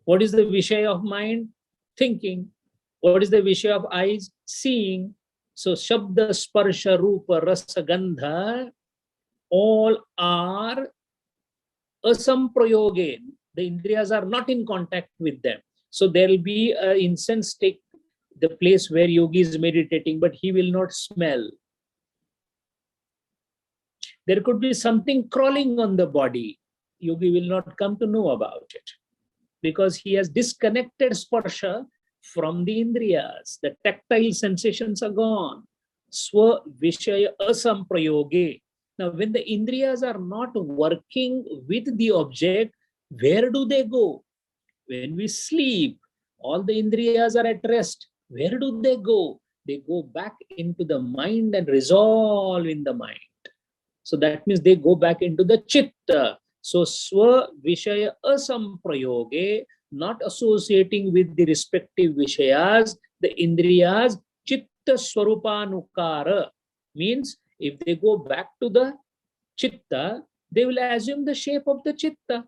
What is the vishaya of mind? Thinking. What is the vishaya of eyes? Seeing. So shabda, sparsha, rupa, rasa, gandha, all are asamprayoge. The indriyas are not in contact with them. So there will be an incense stick, the place where yogi is meditating, but he will not smell. There could be something crawling on the body. Yogi will not come to know about it because he has disconnected sparsha from the indriyas. The tactile sensations are gone. Swa vishaya asamprayoge. Now, when the indriyas are not working with the object, where do they go? When we sleep, all the indriyas are at rest. Where do they go? They go back into the mind and resolve in the mind. So that means they go back into the chitta. So swa vishaya asamprayoge, not associating with the respective vishayas, the indriyas, chitta swarupanukara means if they go back to the chitta, they will assume the shape of the chitta.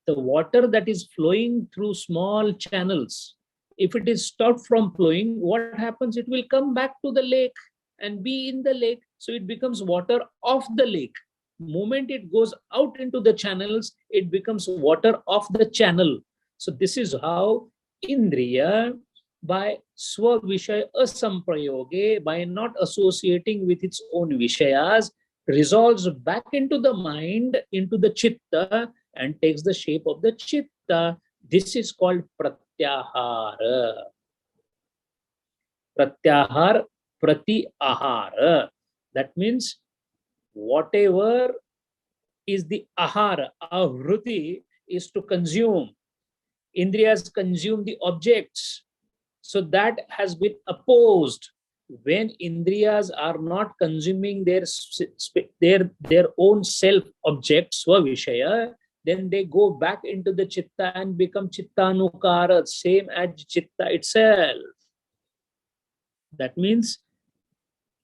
The water that is flowing through small channels, if it is stopped from flowing, what happens? It will come back to the lake and be in the lake. So it becomes water of the lake. The moment it goes out into the channels, it becomes water of the channel. So this is how indriya, by swa vishaya asamprayoge, by not associating with its own vishayas, resolves back into the mind, into the chitta, and takes the shape of the chitta. This is called pratyahara. Pratyahar, pratyahara. That means whatever is the ahara, avruti is to consume. Indriyas consume the objects. So that has been opposed. When indriyas are not consuming their own self objects, svavishaya, then they go back into the chitta and become chittanukara, same as chitta itself. That means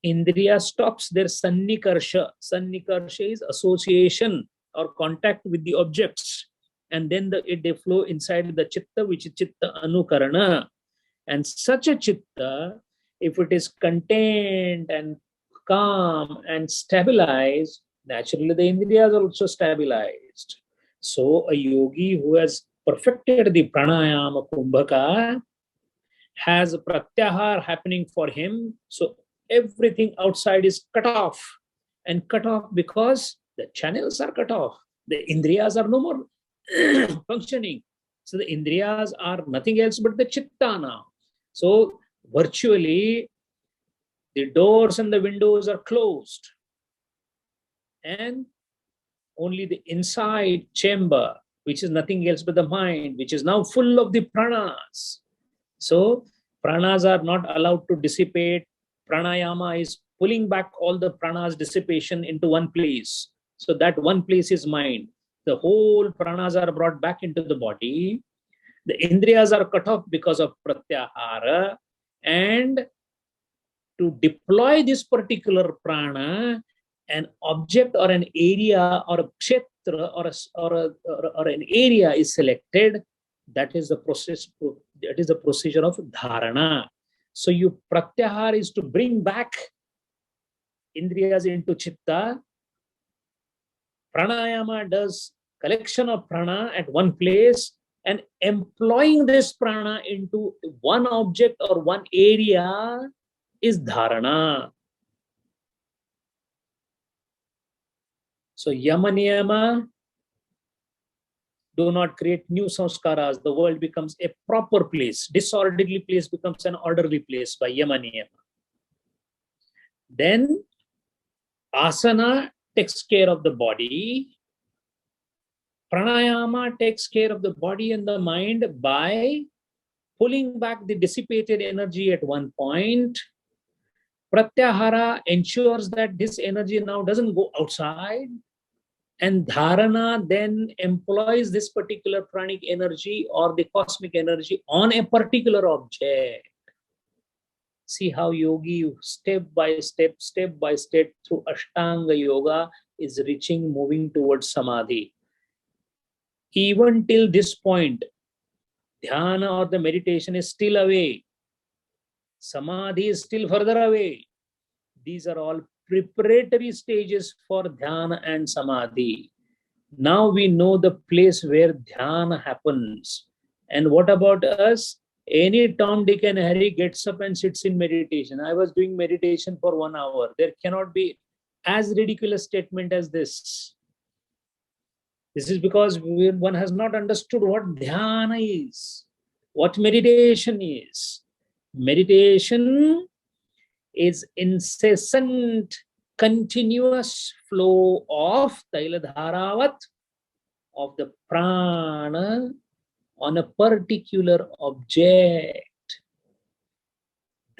indriya stops their sannikarsha. Sannikarsha is association or contact with the objects. And then they flow inside the chitta, which is chitta anukarana. And such a chitta, if it is contained and calm and stabilized, naturally the indriyas are also stabilized. So a yogi who has perfected the pranayama kumbhaka has a pratyahar happening for him. So everything outside is cut off. And cut off because the channels are cut off. The indriyas are no more functioning. So the indriyas are nothing else but the chitta now. So virtually, the doors and the windows are closed, and only the inside chamber, which is nothing else but the mind, which is now full of the pranas. So pranas are not allowed to dissipate. Pranayama is pulling back all the pranas dissipation into one place. So that one place is mind. The whole pranas are brought back into the body. The indriyas are cut off because of pratyahara. And to deploy this particular prana, an object or an area or a kshetra or an area is selected. That is the process. That is the procedure of dharana. So you pratyahara is to bring back indriyas into chitta. Pranayama does collection of prana at one place and employing this prana into one object or one area is dharana. So yama niyama do not create new samskaras. The world becomes a proper place. Disorderly place becomes an orderly place by yama niyama. Then asana takes care of the body. Pranayama takes care of the body and the mind by pulling back the dissipated energy at one point. Pratyahara ensures that this energy now doesn't go outside. And dharana then employs this particular pranic energy or the cosmic energy on a particular object. See how yogi step by step through Ashtanga Yoga is reaching, moving towards Samadhi. Even till this point, dhyana or the meditation is still away. Samadhi is still further away. These are all preparatory stages for dhyana and samadhi. Now we know the place where dhyana happens. And what about us? Any Tom, Dick and Harry gets up and sits in meditation. I was doing meditation for 1 hour. There cannot be as ridiculous statement as this. This is because one has not understood what dhyana is, what meditation is. Meditation is incessant, continuous flow of Tailadharavat, of the prana on a particular object.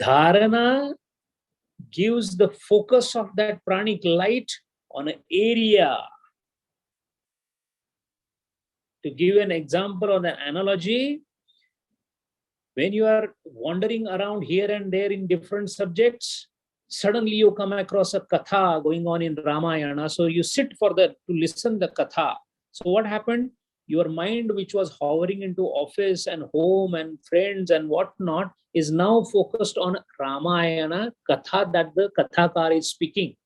Dharana gives the focus of that pranic light on an area. To give an example or an analogy, when you are wandering around here and there in different subjects, suddenly you come across a katha going on in Ramayana. So you sit to listen the katha. So what happened? Your mind, which was hovering into office and home and friends and whatnot, is now focused on Ramayana katha that the kathakar is speaking.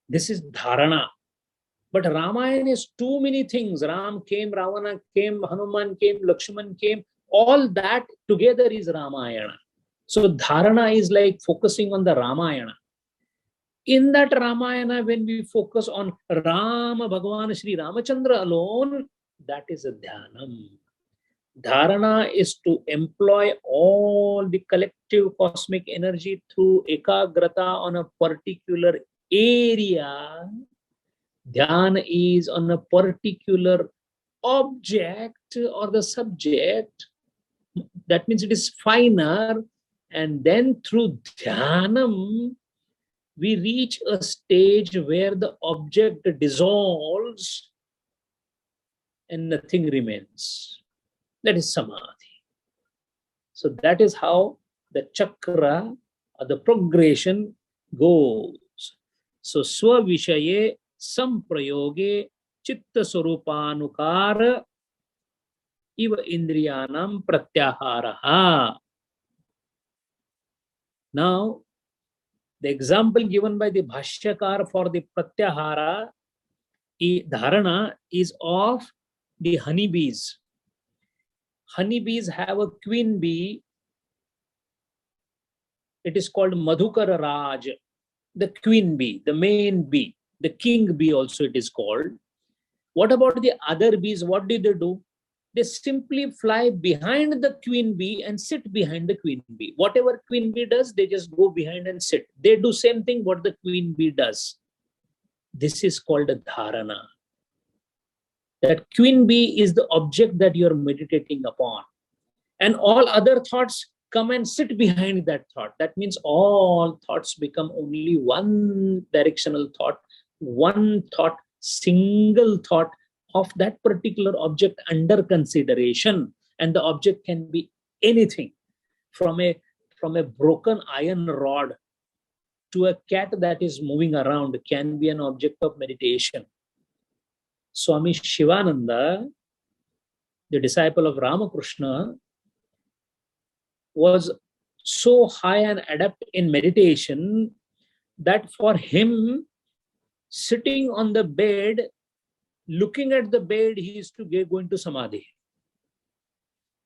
This is dharana. But Ramayana is too many things. Ram came, Ravana came, Hanuman came, Lakshman came. All that together is Ramayana. So dharana is like focusing on the Ramayana. In that Ramayana, when we focus on Rama, Bhagavan Sri Ramachandra alone, that is a dhyanam. Dharana is to employ all the collective cosmic energy through ekagrata on a particular area. Dhyana is on a particular object or the subject. That means it is finer. And then through dhyanam, we reach a stage where the object dissolves and nothing remains. That is samadhi. So that is how the chakra or the progression goes. So swavishaye samprayoge chitta swarupanukara iva indriyanam pratyaharaha. Now, the example given by the Bhashyakar for the pratyahara, dharana, is of the honeybees. Honeybees have a queen bee. It is called Madhukara Raj, the queen bee, the main bee, the king bee also it is called. What about the other bees? What do? They simply fly behind the queen bee and sit behind the queen bee. Whatever queen bee does, they just go behind and sit. They do same thing what the queen bee does. This is called a dharana. That queen bee is the object that you are meditating upon. And all other thoughts come and sit behind that thought. That means all thoughts become only one directional thought, one thought, single thought of that particular object under consideration. And the object can be anything from a broken iron rod to a cat that is moving around can be an object of meditation. Swami Shivananda, the disciple of Ramakrishna, was so high and adept in meditation that for him, sitting on the bed, looking at the bed, he used to go into samadhi.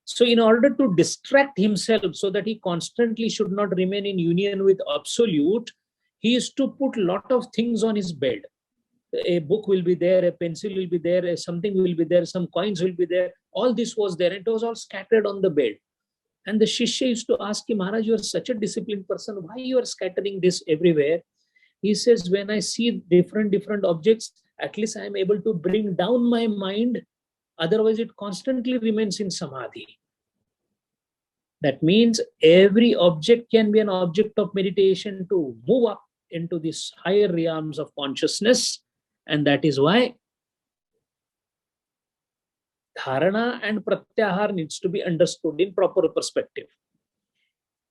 So in order to distract himself so that he constantly should not remain in union with absolute, he used to put a lot of things on his bed. A book will be there, a pencil will be there, something will be there, some coins will be there. All this was there. It was all scattered on the bed. And the Shishya used to ask him, Maharaj, you are such a disciplined person. Why you are scattering this everywhere? He says, when I see different objects, at least I am able to bring down my mind. Otherwise, it constantly remains in samadhi. That means every object can be an object of meditation to move up into these higher realms of consciousness. And that is why dharana and pratyahar needs to be understood in proper perspective.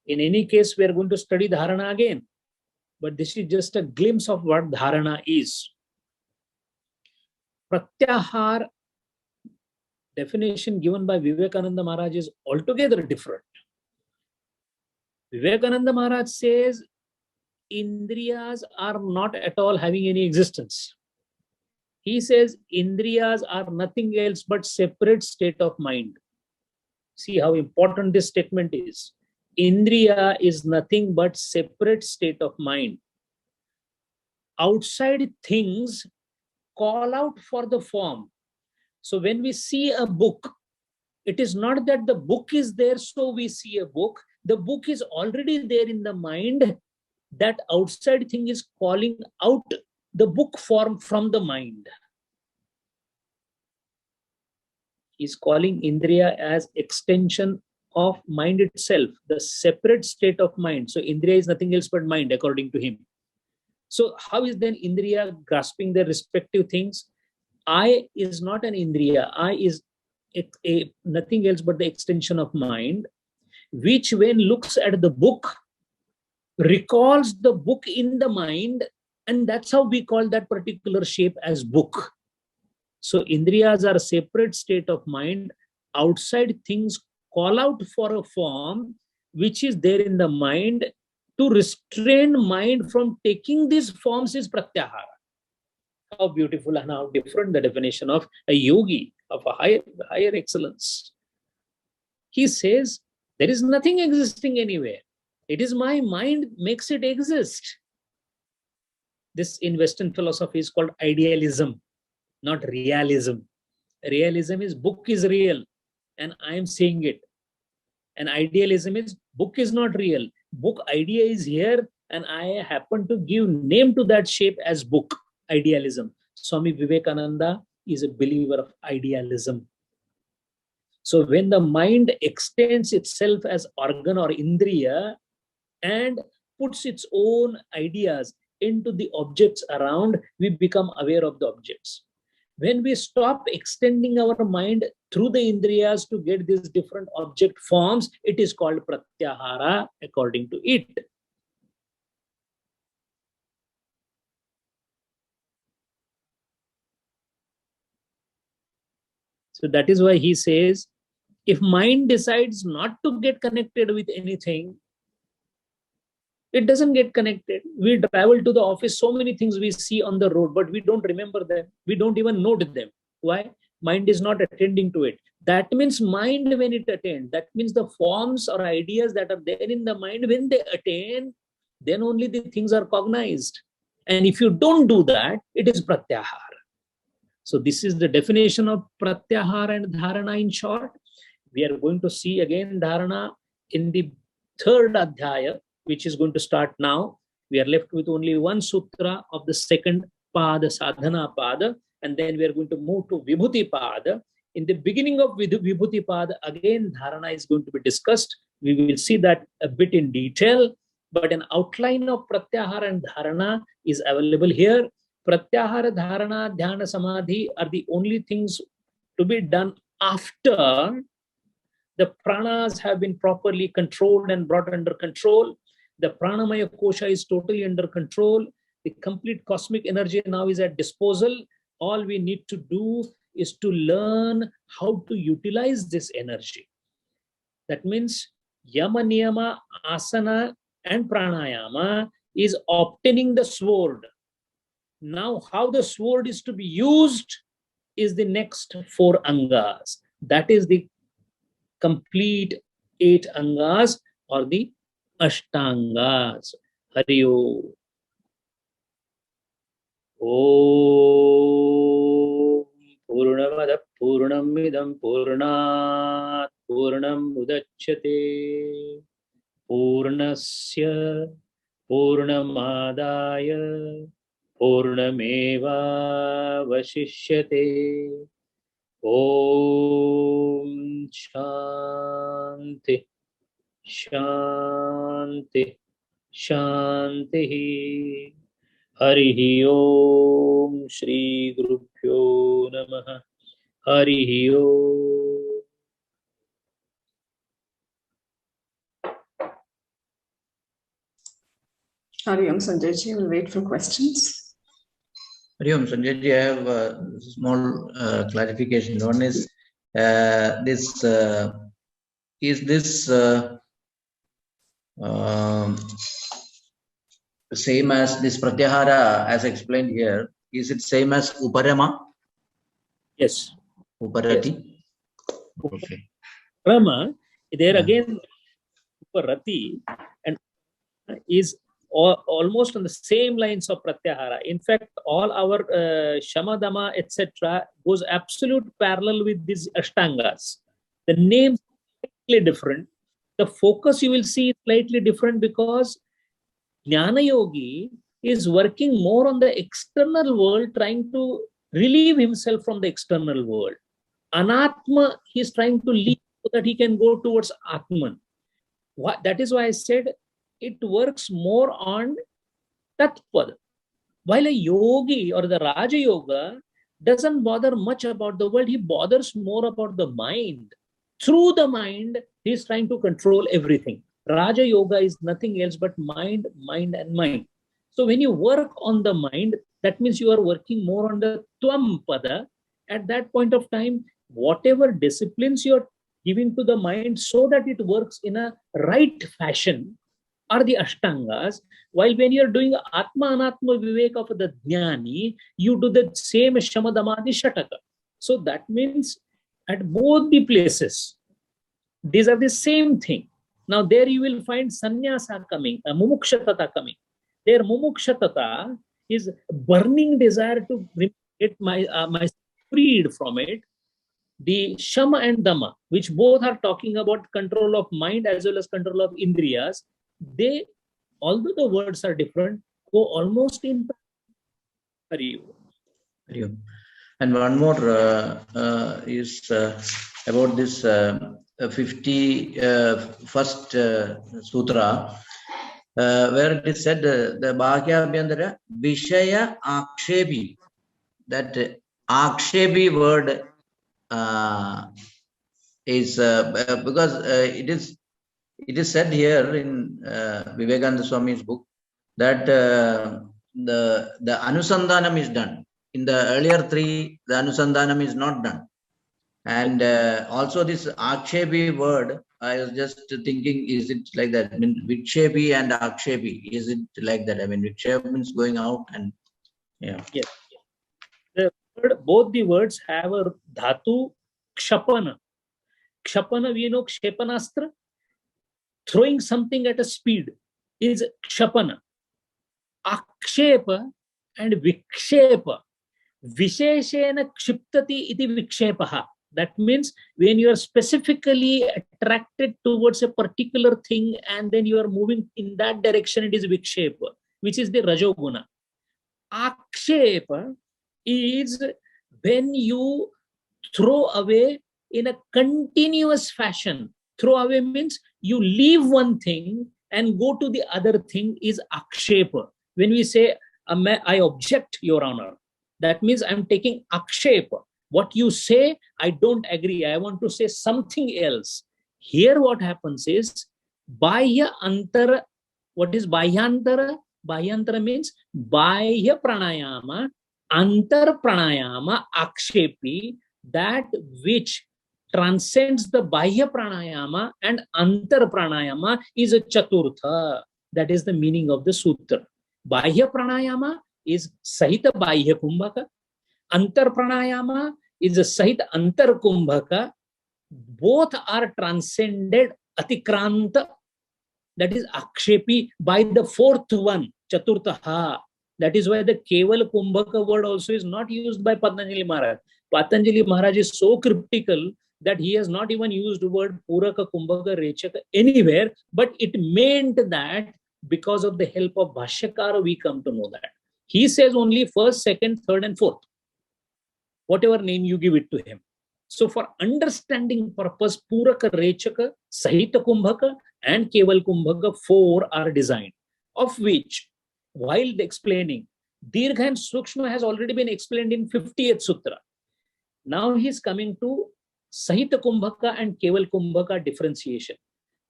In any case, we are going to study dharana again. But this is just a glimpse of what dharana is. Pratyahar, definition given by Vivekananda Maharaj, is altogether different. Vivekananda Maharaj says, Indriyas are not at all having any existence. He says, Indriyas are nothing else but separate state of mind. See how important this statement is. Indriya is nothing but separate state of mind. Outside things call out for the form. So when we see a book, it is not that the book is there, so we see a book. The book is already there in the mind. That outside thing is calling out the book form from the mind. He's calling Indriya as extension of mind itself, the separate state of mind. So Indriya is nothing else but mind, according to him. So how is then Indriya grasping their respective things? I is not an Indriya. I is nothing else but the extension of mind, which when looks at the book, recalls the book in the mind, and that's how we call that particular shape as book. So Indriyas are a separate state of mind. Outside things call out for a form which is there in the mind. To restrain mind from taking these forms is pratyahara. How beautiful and how different the definition of a yogi, of a higher excellence. He says, there is nothing existing anywhere. It is my mind makes it exist. This in Western philosophy is called idealism, not realism. Realism is book is real and I am saying it. And idealism is book is not real. Book idea is here and I happen to give name to that shape as book, idealism. Swami Vivekananda is a believer of idealism. So when the mind extends itself as organ or indriya and puts its own ideas into the objects around, we become aware of the objects. When we stop extending our mind through the indriyas to get these different object forms, it is called pratyahara according to it. So that is why he says, if mind decides not to get connected with anything, it doesn't get connected. We travel to the office, so many things we see on the road, but we don't remember them. We don't even note them. Why? Mind is not attending to it. That means mind, when it attains, that means the forms or ideas that are there in the mind, when they attain, then only the things are cognized. And if you don't do that, it is pratyahara. So this is the definition of pratyahara and dharana in short. We are going to see again dharana in the third adhyaya, which is going to start now. We are left with only one sutra of the second pada, sadhana pada, and then we are going to move to vibhuti pada. In the beginning of vibhuti pada, again dharana is going to be discussed. We will see that a bit in detail, but an outline of pratyahara and dharana is available here. Pratyahara, dharana, dhyana, samadhi are the only things to be done after the pranas have been properly controlled and brought under control. The pranamaya kosha is totally under control. The complete cosmic energy now is at disposal. All we need to do is to learn how to utilize this energy. That means yama, niyama, asana, and pranayama is obtaining the sword. Now, how the sword is to be used is the next 4 angas. That is the complete 8 angas or the ashtangas. Hari Om. Om Purnamada Purnamidam Purnat Purnam Udachyate Purnasya Purnamadaya Purnameva Vashishyate. Om Shanti Shanti Shanti. Harihi Om Shri Gurubhyo Namaha. Harihi Om. Hari Om, Sanjay ji. We'll wait for questions. Hari Om, Sanjay ji, I have a small clarification. One is this same as this pratyahara as explained here? Is it same as uparama? Yes. Uparati? Yes. Okay. Uparama, there again, uparati and is almost on the same lines of pratyahara. In fact, all our shamadama, etc., goes absolute parallel with these ashtangas. The names are slightly different. The focus you will see is slightly different because Jnana Yogi is working more on the external world, trying to relieve himself from the external world. Anatma, he is trying to leave so that he can go towards Atman. That is why I said it works more on Tatpad. While a yogi or the Raja Yoga doesn't bother much about the world, he bothers more about the mind. Through the mind, he is trying to control everything. Raja Yoga is nothing else but mind, mind, and mind. So when you work on the mind, that means you are working more on the Tvam Pada. At that point of time, whatever disciplines you are giving to the mind so that it works in a right fashion are the Ashtangas. While when you are doing Atma Anatma Vivek of the Jnani, you do the same Shamadamadi Shataka. So that means at both the places, these are the same thing. Now there you will find sannyasa coming, mumukshatata coming. There mumukshatata is burning desire to get my freed from it. The shama and dhamma, which both are talking about control of mind as well as control of indriyas, they, although the words are different, go almost in. Hari Om. And one more is about this 51st sutra, where it is said the Bhagya Abhyantara Vishaya Akshepi. That Akshepi word is because it is said here in Vivekananda Swami's book that the Anusandhanam is done. In the earlier 3, the Anusandhanam is not done. And also this Akshepi word, I was just thinking, is it like that? I mean, Vikshepi and Akshepi, is it like that? I mean, Vikshepi means going out and, yeah. Yes. Both the words have a dhatu kshapana. Kshapana, we know kshepanastra, throwing something at a speed is kshapana. Akshepa and vikshepa. Visheshena kshiptati iti vikshepaha. That means when you are specifically attracted towards a particular thing and then you are moving in that direction, it is vikshepa, which is the rajoguna. Akshepa is when you throw away in a continuous fashion. Throw away means you leave one thing and go to the other thing is akshepa. When we say, I object, Your Honor, that means I'm taking akshepa. What you say, I don't agree. I want to say something else. Here what happens is, bahya antara. What is bahyantara? Bahyantara means bahya pranayama, antar pranayama, akshepi, that which transcends the bahya pranayama and antar pranayama is a chaturtha. That is the meaning of the sutra. Bahya pranayama is sahita bahya kumbhaka. Antar pranayama is a sahita antar kumbhaka. Both are transcended atikranta. That is akshepi by the fourth one, chaturtha. That is why the keval kumbhaka word also is not used by Patanjali Maharaj. Patanjali Maharaj is so cryptical that he has not even used the word puraka, kumbhaka, rechaka anywhere, but it meant that because of the help of Bhashyakara, we come to know that. He says only first, second, third, and fourth, whatever name you give it to him. So for understanding purpose, Puraka, Rechaka, Sahita Kumbhaka, and Keval Kumbhaka, 4 are designed, of which, while explaining, Dirgha and Sukshma has already been explained in 50th Sutra. Now he is coming to Sahita Kumbhaka and Keval Kumbhaka differentiation.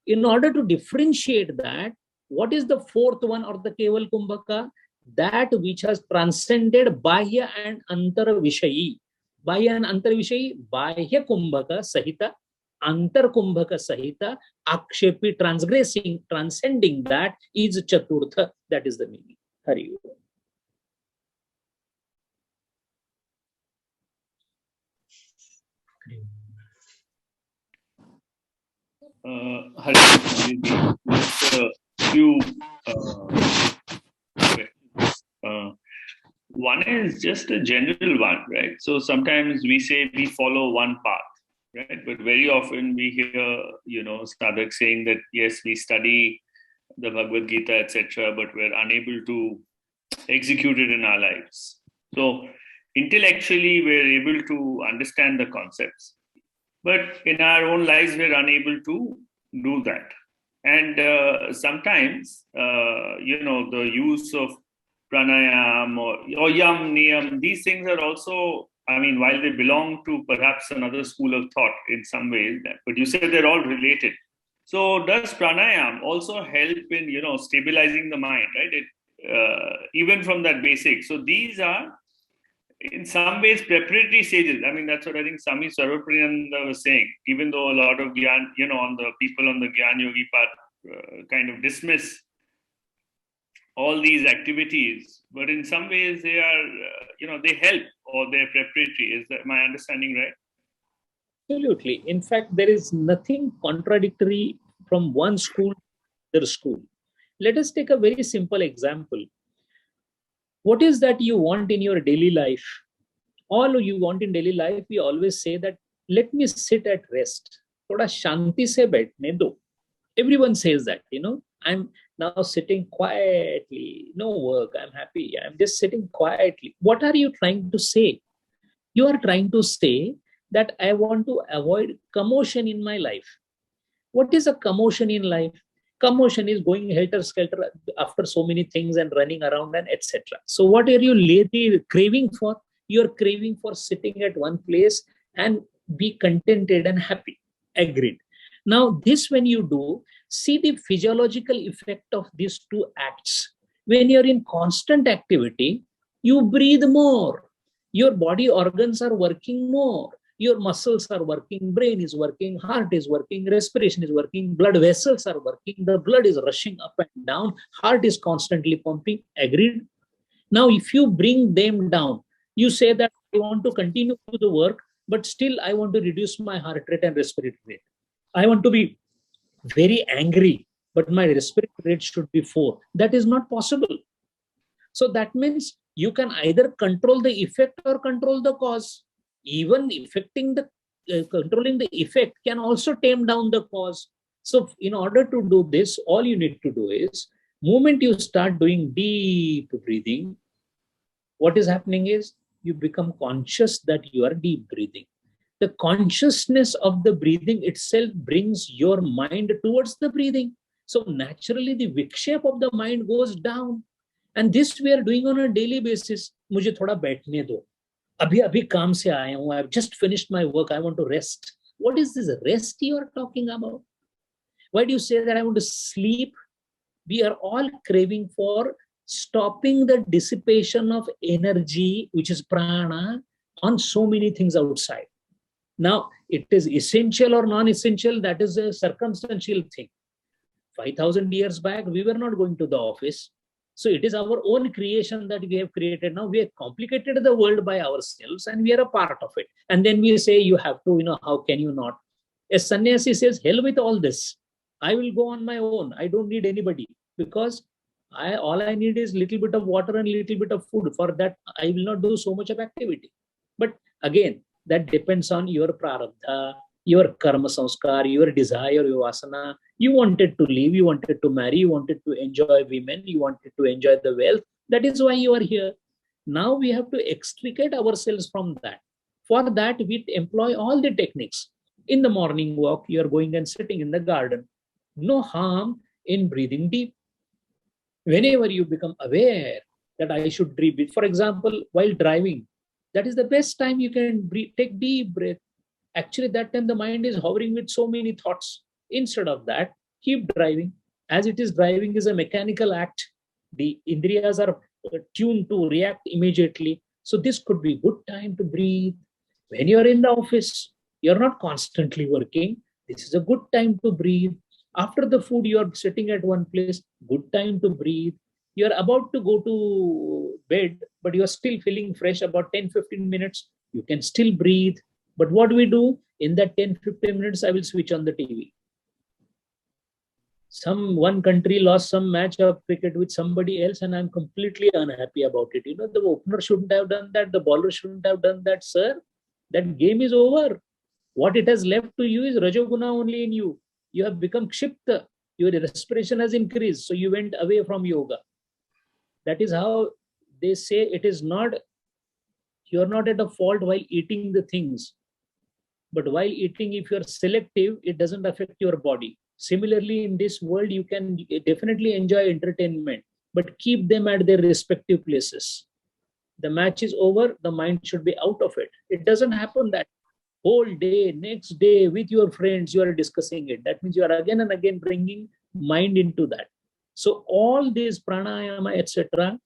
In order to differentiate that, what is the fourth one or the Keval Kumbhaka? That which has transcended Bahya and Antara Vishayi. Bahya and Antar Vishayi, Bahya Kumbhaka Sahita, Antar Kumbhaka Sahita, Akshepi, transcending that is Chaturtha. That is the meaning. Hari. Hari, just a few questions. One is just a general one, right? So sometimes we say we follow one path, right? But very often we hear, sadhaks saying that, yes, we study the Bhagavad Gita, etc., but we're unable to execute it in our lives. So intellectually, we're able to understand the concepts, but in our own lives, we're unable to do that. And sometimes, the use of pranayam or yam, niyam, these things are also, while they belong to perhaps another school of thought in some ways, but you said they're all related. So does pranayam also help in, stabilizing the mind, right? Even from that basic. So these are, in some ways, preparatory stages. That's what I think Swami Sarvapriyananda was saying. Even though a lot of Gyan, on the people on the Gyan Yogi path kind of dismiss all these activities, but in some ways they are, they help or they're preparatory. Is that my understanding right? Absolutely. In fact, there is nothing contradictory from one school to the other school. Let us take a very simple example. What is that you want in your daily life? All you want in daily life, we always say that, let me sit at rest. Thoda shanti se baithne do. Everyone says that, I'm now sitting quietly, no work, I'm happy, I'm just sitting quietly. What are you trying to say? You are trying to say that I want to avoid commotion in my life. What is a commotion in life? Commotion is going helter-skelter after so many things and running around and etc. So what are you lately craving for? You're craving for sitting at one place and be contented and happy. Agreed. Now, this when you do, see the physiological effect of these two acts. When you're in constant activity, you breathe more. Your body organs are working more. Your muscles are working, brain is working, heart is working, respiration is working, blood vessels are working, the blood is rushing up and down, heart is constantly pumping. Agreed? Now, if you bring them down, you say that I want to continue to the work, but still I want to reduce my heart rate and respiratory rate. I want to be very angry, but my respiratory rate should be 4. That is not possible. So that means You can either control the effect or control the cause. Even controlling the effect can also tame down the cause. So in order to do this, all you need to do is, moment you start doing deep breathing, what is happening is you become conscious that you are deep breathing. The consciousness of the breathing itself brings your mind towards the breathing. So naturally the vikshepa of the mind goes down. And this we are doing on a daily basis. मुझे थोड़ा बैठने दो. अभी अभी काम से आया हूँ. I've just finished my work. I want to rest. What is this rest you are talking about? Why do you say that I want to sleep? We are all craving for stopping the dissipation of energy, which is prana, on so many things outside. Now, it is essential or non-essential, that is a circumstantial thing. 5,000 years back, we were not going to the office. So it is our own creation that we have created. Now we have complicated the world by ourselves and we are a part of it. And then we say, you have to, how can you not? A sannyasi says, hell with all this. I will go on my own. I don't need anybody, because all I need is little bit of water and little bit of food. For that, I will not do so much of activity. But again, that depends on your prarabdha, your karma sanskar, your desire, your vasana. You wanted to live, you wanted to marry, you wanted to enjoy women, you wanted to enjoy the wealth. That is why you are here. Now we have to extricate ourselves from that. For that, we employ all the techniques. In the morning walk, you are going and sitting in the garden. No harm in breathing deep. Whenever you become aware that I should breathe, for example, while driving, that is the best time you can breathe, take deep breath. Actually, that time the mind is hovering with so many thoughts. Instead of that, keep driving. As it is, driving is a mechanical act. The indriyas are tuned to react immediately. So this could be good time to breathe. When you're in the office, you're not constantly working. This is a good time to breathe. After the food, you are sitting at one place, good time to breathe. You're about to go to bed, but you're still feeling fresh about 10-15 minutes. You can still breathe. But what do we do? In that 10-15 minutes, I will switch on the TV. One country lost some match of cricket with somebody else, and I'm completely unhappy about it. The opener shouldn't have done that. The bowler shouldn't have done that, sir. That game is over. What it has left to you is Rajoguna only in you. You have become kshipta. Your respiration has increased. So you went away from yoga. That is how they say it is not, you're not at a fault while eating the things. But while eating, if you're selective, it doesn't affect your body. Similarly, in this world, you can definitely enjoy entertainment, but keep them at their respective places. The match is over, the mind should be out of it. It doesn't happen that whole day, next day, with your friends, you are discussing it. That means you are again and again bringing mind into that. So all these pranayama, etc.,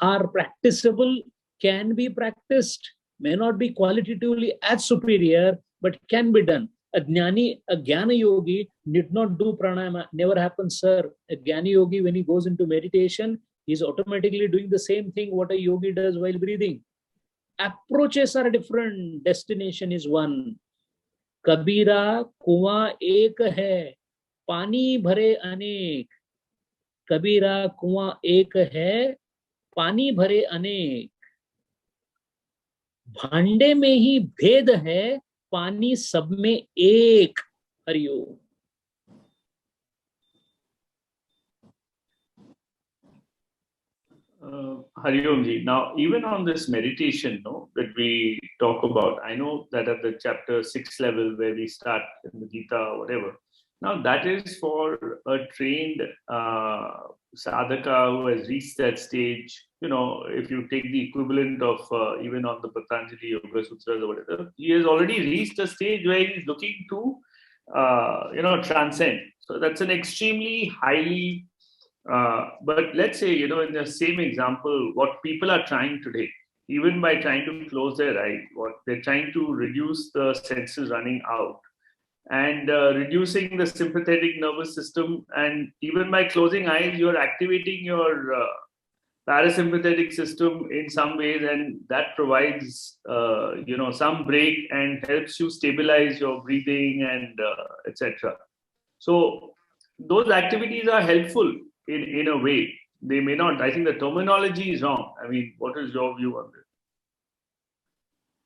are practicable, can be practiced, may not be qualitatively as superior, but can be done. A jnana yogi did not do pranayama. Never happens, sir. A jnana yogi, when he goes into meditation, he's automatically doing the same thing what a yogi does while breathing. Approaches are different. Destination is one. Kabira kuआं एक है, पानी भरे अनेक. Kabira कुआं एक है, पानी भरे अनेक. भांडे में ही भेद है, पानी सब में एक. Hariom. Hari Om ji. Now, even on this meditation that we talk about, I know that at the chapter 6 level where we start in the Gita or whatever, now that is for a trained sadhaka who has reached that stage. If you take the equivalent of even on the Patanjali Yoga Sutras or whatever, he has already reached a stage where he is looking to, transcend. So that's an extremely highly but let's say, in the same example, what people are trying today, even by trying to close their eyes, what they're trying to reduce the senses running out and reducing the sympathetic nervous system. And even by closing eyes, you're activating your parasympathetic system in some ways, and that provides, some break and helps you stabilize your breathing and etc. So those activities are helpful in a way, they may not. I think the terminology is wrong. I mean, what is your view on this?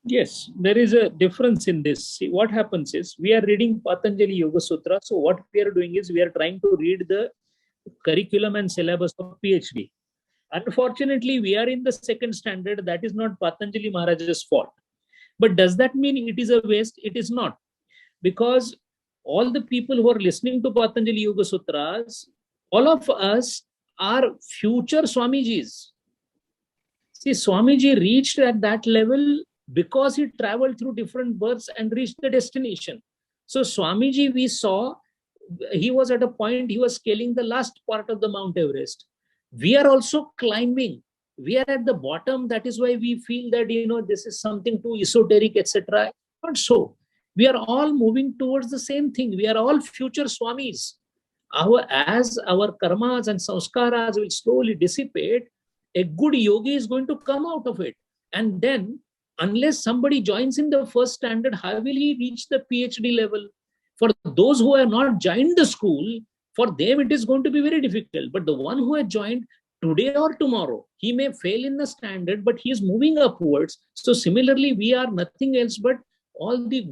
Yes, there is a difference in this. See, what happens is we are reading Patanjali Yoga Sutra. So what we are doing is we are trying to read the curriculum and syllabus of PhD. Unfortunately, we are in the second standard. That is not Patanjali Maharaj's fault. But does that mean it is a waste? It is not. Because all the people who are listening to Patanjali Yoga Sutras, all of us are future Swamijis. See, Swamiji reached at that level because he traveled through different births and reached the destination. So Swamiji, we saw, he was at a point, he was scaling the last part of the Mount Everest. We are also climbing. We are at the bottom. That is why we feel that, this is something too esoteric, etc. Not so. We are all moving towards the same thing. We are all future Swamis. As our karmas and sanskaras will slowly dissipate, a good yogi is going to come out of it. And then, unless somebody joins in the first standard, how will he reach the PhD level? For those who have not joined the school, for them it is going to be very difficult. But the one who has joined today or tomorrow, he may fail in the standard, but he is moving upwards. So similarly, we are nothing else but all the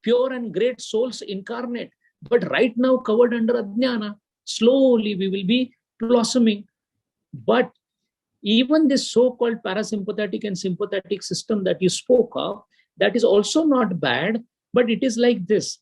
pure and great souls incarnate. But right now covered under Ajnana, slowly we will be blossoming. But even this so-called parasympathetic and sympathetic system that you spoke of, that is also not bad, but it is like this.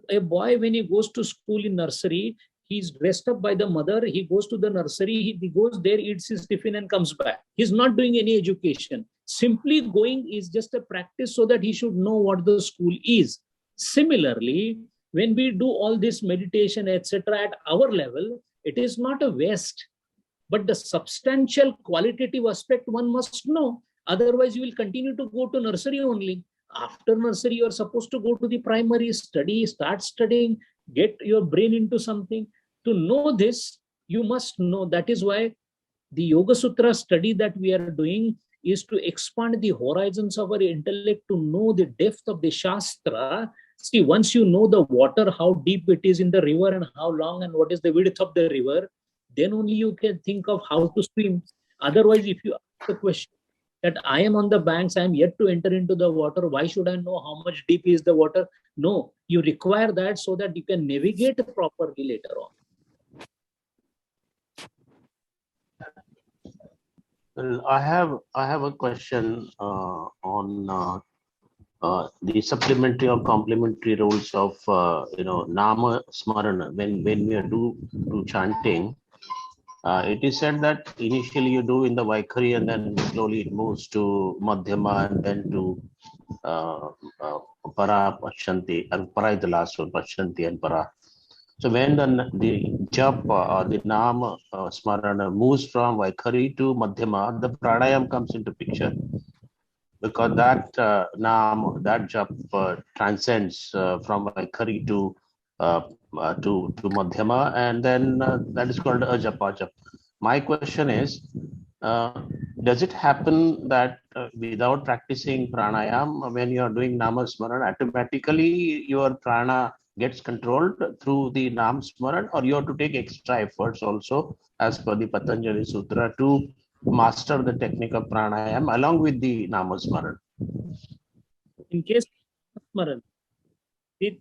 A boy, when he goes to school in nursery, he's dressed up by the mother, he goes to the nursery, he goes there, eats his tiffin and comes back. He's not doing any education. Simply going is just a practice so that he should know what the school is. Similarly, when we do all this meditation, etc., at our level, it is not a waste. But the substantial qualitative aspect one must know. Otherwise, you will continue to go to nursery only. After nursery, you are supposed to go to the primary, study, start studying, get your brain into something. To know this, you must know. That is why the Yoga Sutra study that we are doing is to expand the horizons of our intellect, to know the depth of the Shastra. See, once you know the water, how deep it is in the river and how long and what is the width of the river, then only you can think of how to swim. Otherwise, if you ask the question that I am on the banks, I am yet to enter into the water, why should I know how much deep is the water? No, you require that so that you can navigate properly later on. Well, I have a question on the supplementary or complementary roles of Nama Smarana. When we do chanting, it is said that initially you do in the Vaikhari and then slowly it moves to Madhyama and then to Para, Pashanti, and Para is the last one, Pashanti and Para. So when the jap or the Nama Smarana moves from Vaikhari to Madhyama, the pranayam comes into picture, because that that jap transcends from Vaikhari to Madhyama, and then that is called a japa jap. My question is, does it happen that without practicing pranayam, when you are doing Nama Smaran, automatically your prana gets controlled through the Nam Smaran, or you have to take extra efforts also as per the Patanjali Sutra to master the technique of pranayam along with the Nama Smaran? In case of Smaran, the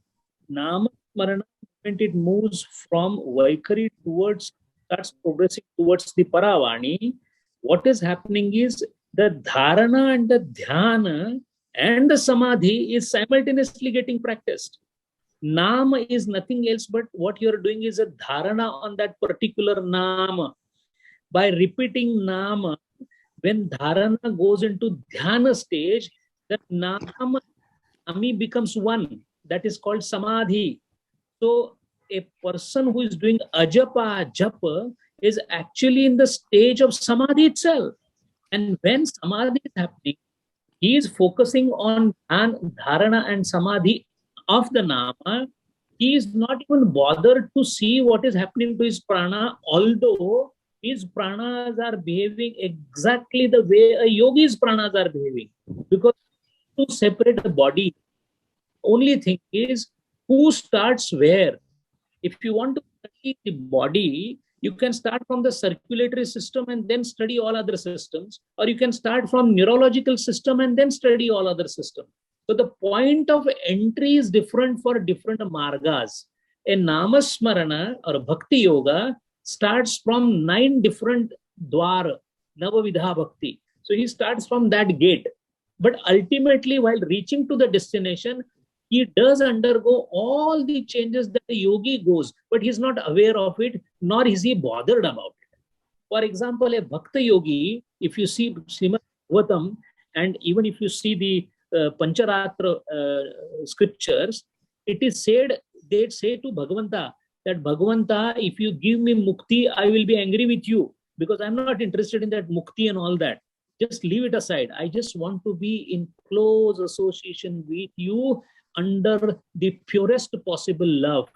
Nama Smarana, when it moves from Vaikhari starts progressing towards the Paravani, what is happening is the Dharana and the Dhyana and the Samadhi is simultaneously getting practiced. Nama is nothing else but what you are doing is a Dharana on that particular Nama. By repeating Nama, when Dharana goes into Dhyana stage, the Nama becomes one. That is called Samadhi. So a person who is doing ajapa, japa, is actually in the stage of Samadhi itself. And when Samadhi is happening, he is focusing on Dharana and Samadhi of the Nama. He is not even bothered to see what is happening to his prana, although his pranas are behaving exactly the way a yogi's pranas are behaving. Because to separate the body, only thing is who starts where. If you want to study the body, You can start from the circulatory system and then study all other systems, or you can start from neurological system and then study all other systems. So the point of entry is different for different margas. A namasmarana or bhakti yoga starts from 9 different dwar, Navavidha Bhakti. So he starts from that gate. But ultimately, while reaching to the destination, he does undergo all the changes that the yogi goes, but he's not aware of it, nor is he bothered about it. For example, a Bhakta yogi, if you see Srimad Bhagavatam, and even if you see the Pancharatra scriptures, it is said, they say to Bhagavanta, that Bhagavanta, if you give me mukti, I will be angry with you, because I'm not interested in that mukti and all that. Just leave it aside. I just want to be in close association with you under the purest possible love.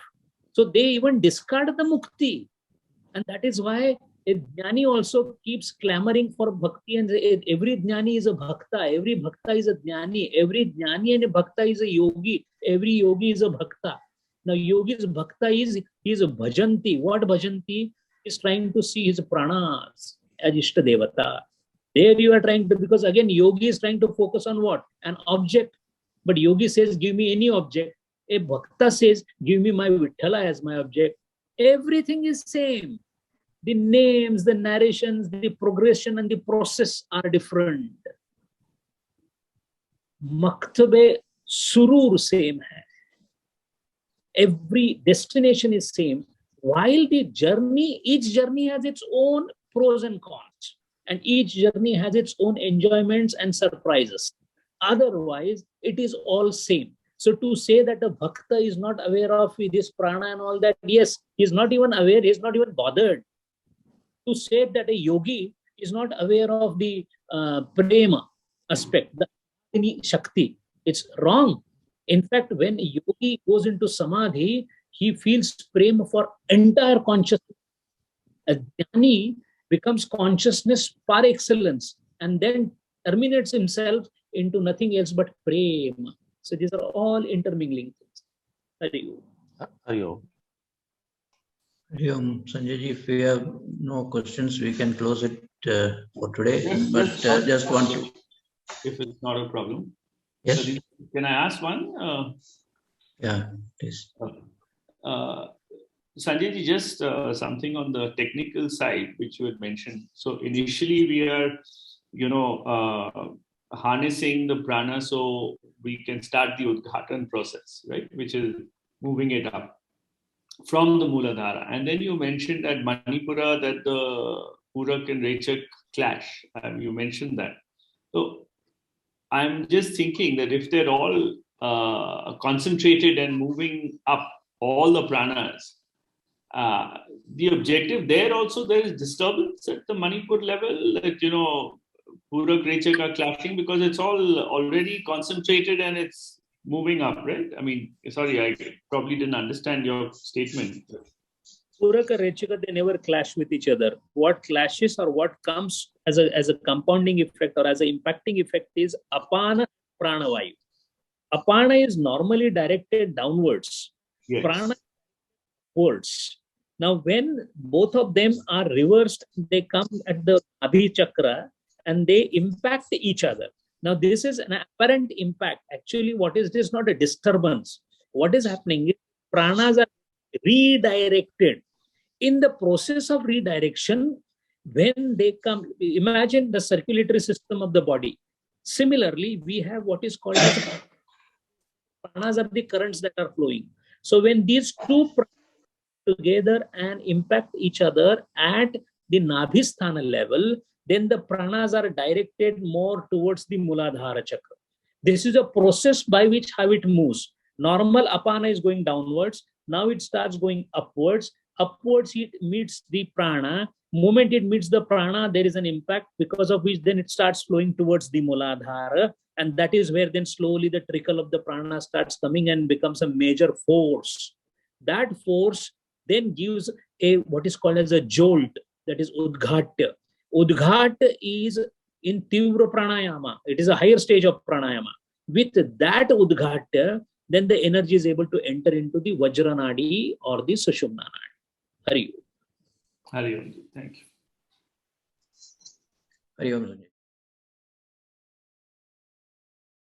So they even discard the mukti. And that is why a jnani also keeps clamoring for bhakti, and every jnani is a bhakta, every bhakta is a jnani, every jnani and a bhakta is a yogi, every yogi is a bhakta. Now yogi's bhakta is a bhajanti. What bhajanti? Is trying to see his pranas as Ishta Devata. There you are trying to, because again yogi is trying to focus on what? An object. But yogi says, give me any object. A bhakta says, give me my Vithala as my object. Everything is same. The names, the narrations, the progression and the process are different. Maktabe surur same hai. Every destination is same. While the journey, each journey has its own pros and cons. And each journey has its own enjoyments and surprises. Otherwise, it is all same. So to say that a bhakta is not aware of this prana and all that, yes, he's not even aware, he's not even bothered. To say that a yogi is not aware of the prema aspect, the shakti, it's wrong. In fact, when a yogi goes into samadhi, he feels prema for entire consciousness. A jnani becomes consciousness par excellence and then terminates himself into nothing else but prema. So these are all intermingling things. Hari Om. Sanjay ji, if we have no questions, we can close it for today. But just want to, if it's not a problem. Yes. So can I ask one? Yeah, please. Sanjay ji, just something on the technical side, which you had mentioned. So initially we are, harnessing the prana so we can start the Udghatan process, right? Which is moving it up from the Muladhara. And then you mentioned at Manipura that the Purak and Rechak clash. You mentioned that. So I'm just thinking that if they're all concentrated and moving up all the pranas, the objective there also, there is disturbance at the Manipur level, that, Purak, Rechak are clashing because it's all already concentrated and it's moving up, right? I mean, sorry, I probably didn't understand your statement. Purak and Rechaka, they never clash with each other. What clashes or what comes as a compounding effect or as an impacting effect is apana pranavayu. Apana is normally directed downwards. Yes. Prana upwards. Now, when both of them are reversed, they come at the Abhi Chakra and they impact each other. Now, this is an apparent impact. Actually, what is this? Not a disturbance. What is happening is pranas are redirected. In the process of redirection, when they come, imagine the circulatory system of the body. Similarly, we have what is called as pranas are the currents that are flowing. So when these two together and impact each other at the Nabhisthana level, then the pranas are directed more towards the Muladhara Chakra. This is a process by which how it moves. Normal apana is going downwards. Now it starts going upwards. Upwards it meets the prana. Moment it meets the prana, there is an impact, because of which then it starts flowing towards the Muladhara. And that is where then slowly the trickle of the prana starts coming and becomes a major force. That force then gives a what is called as a jolt, that is Udghatya. Udghat is in Tivra Pranayama. It is a higher stage of Pranayama. With that Udghatya, then the energy is able to enter into the Vajranadi or the Sushumna Nadi. Hari. Hari Om. Thank you. Hari Om Sanjay.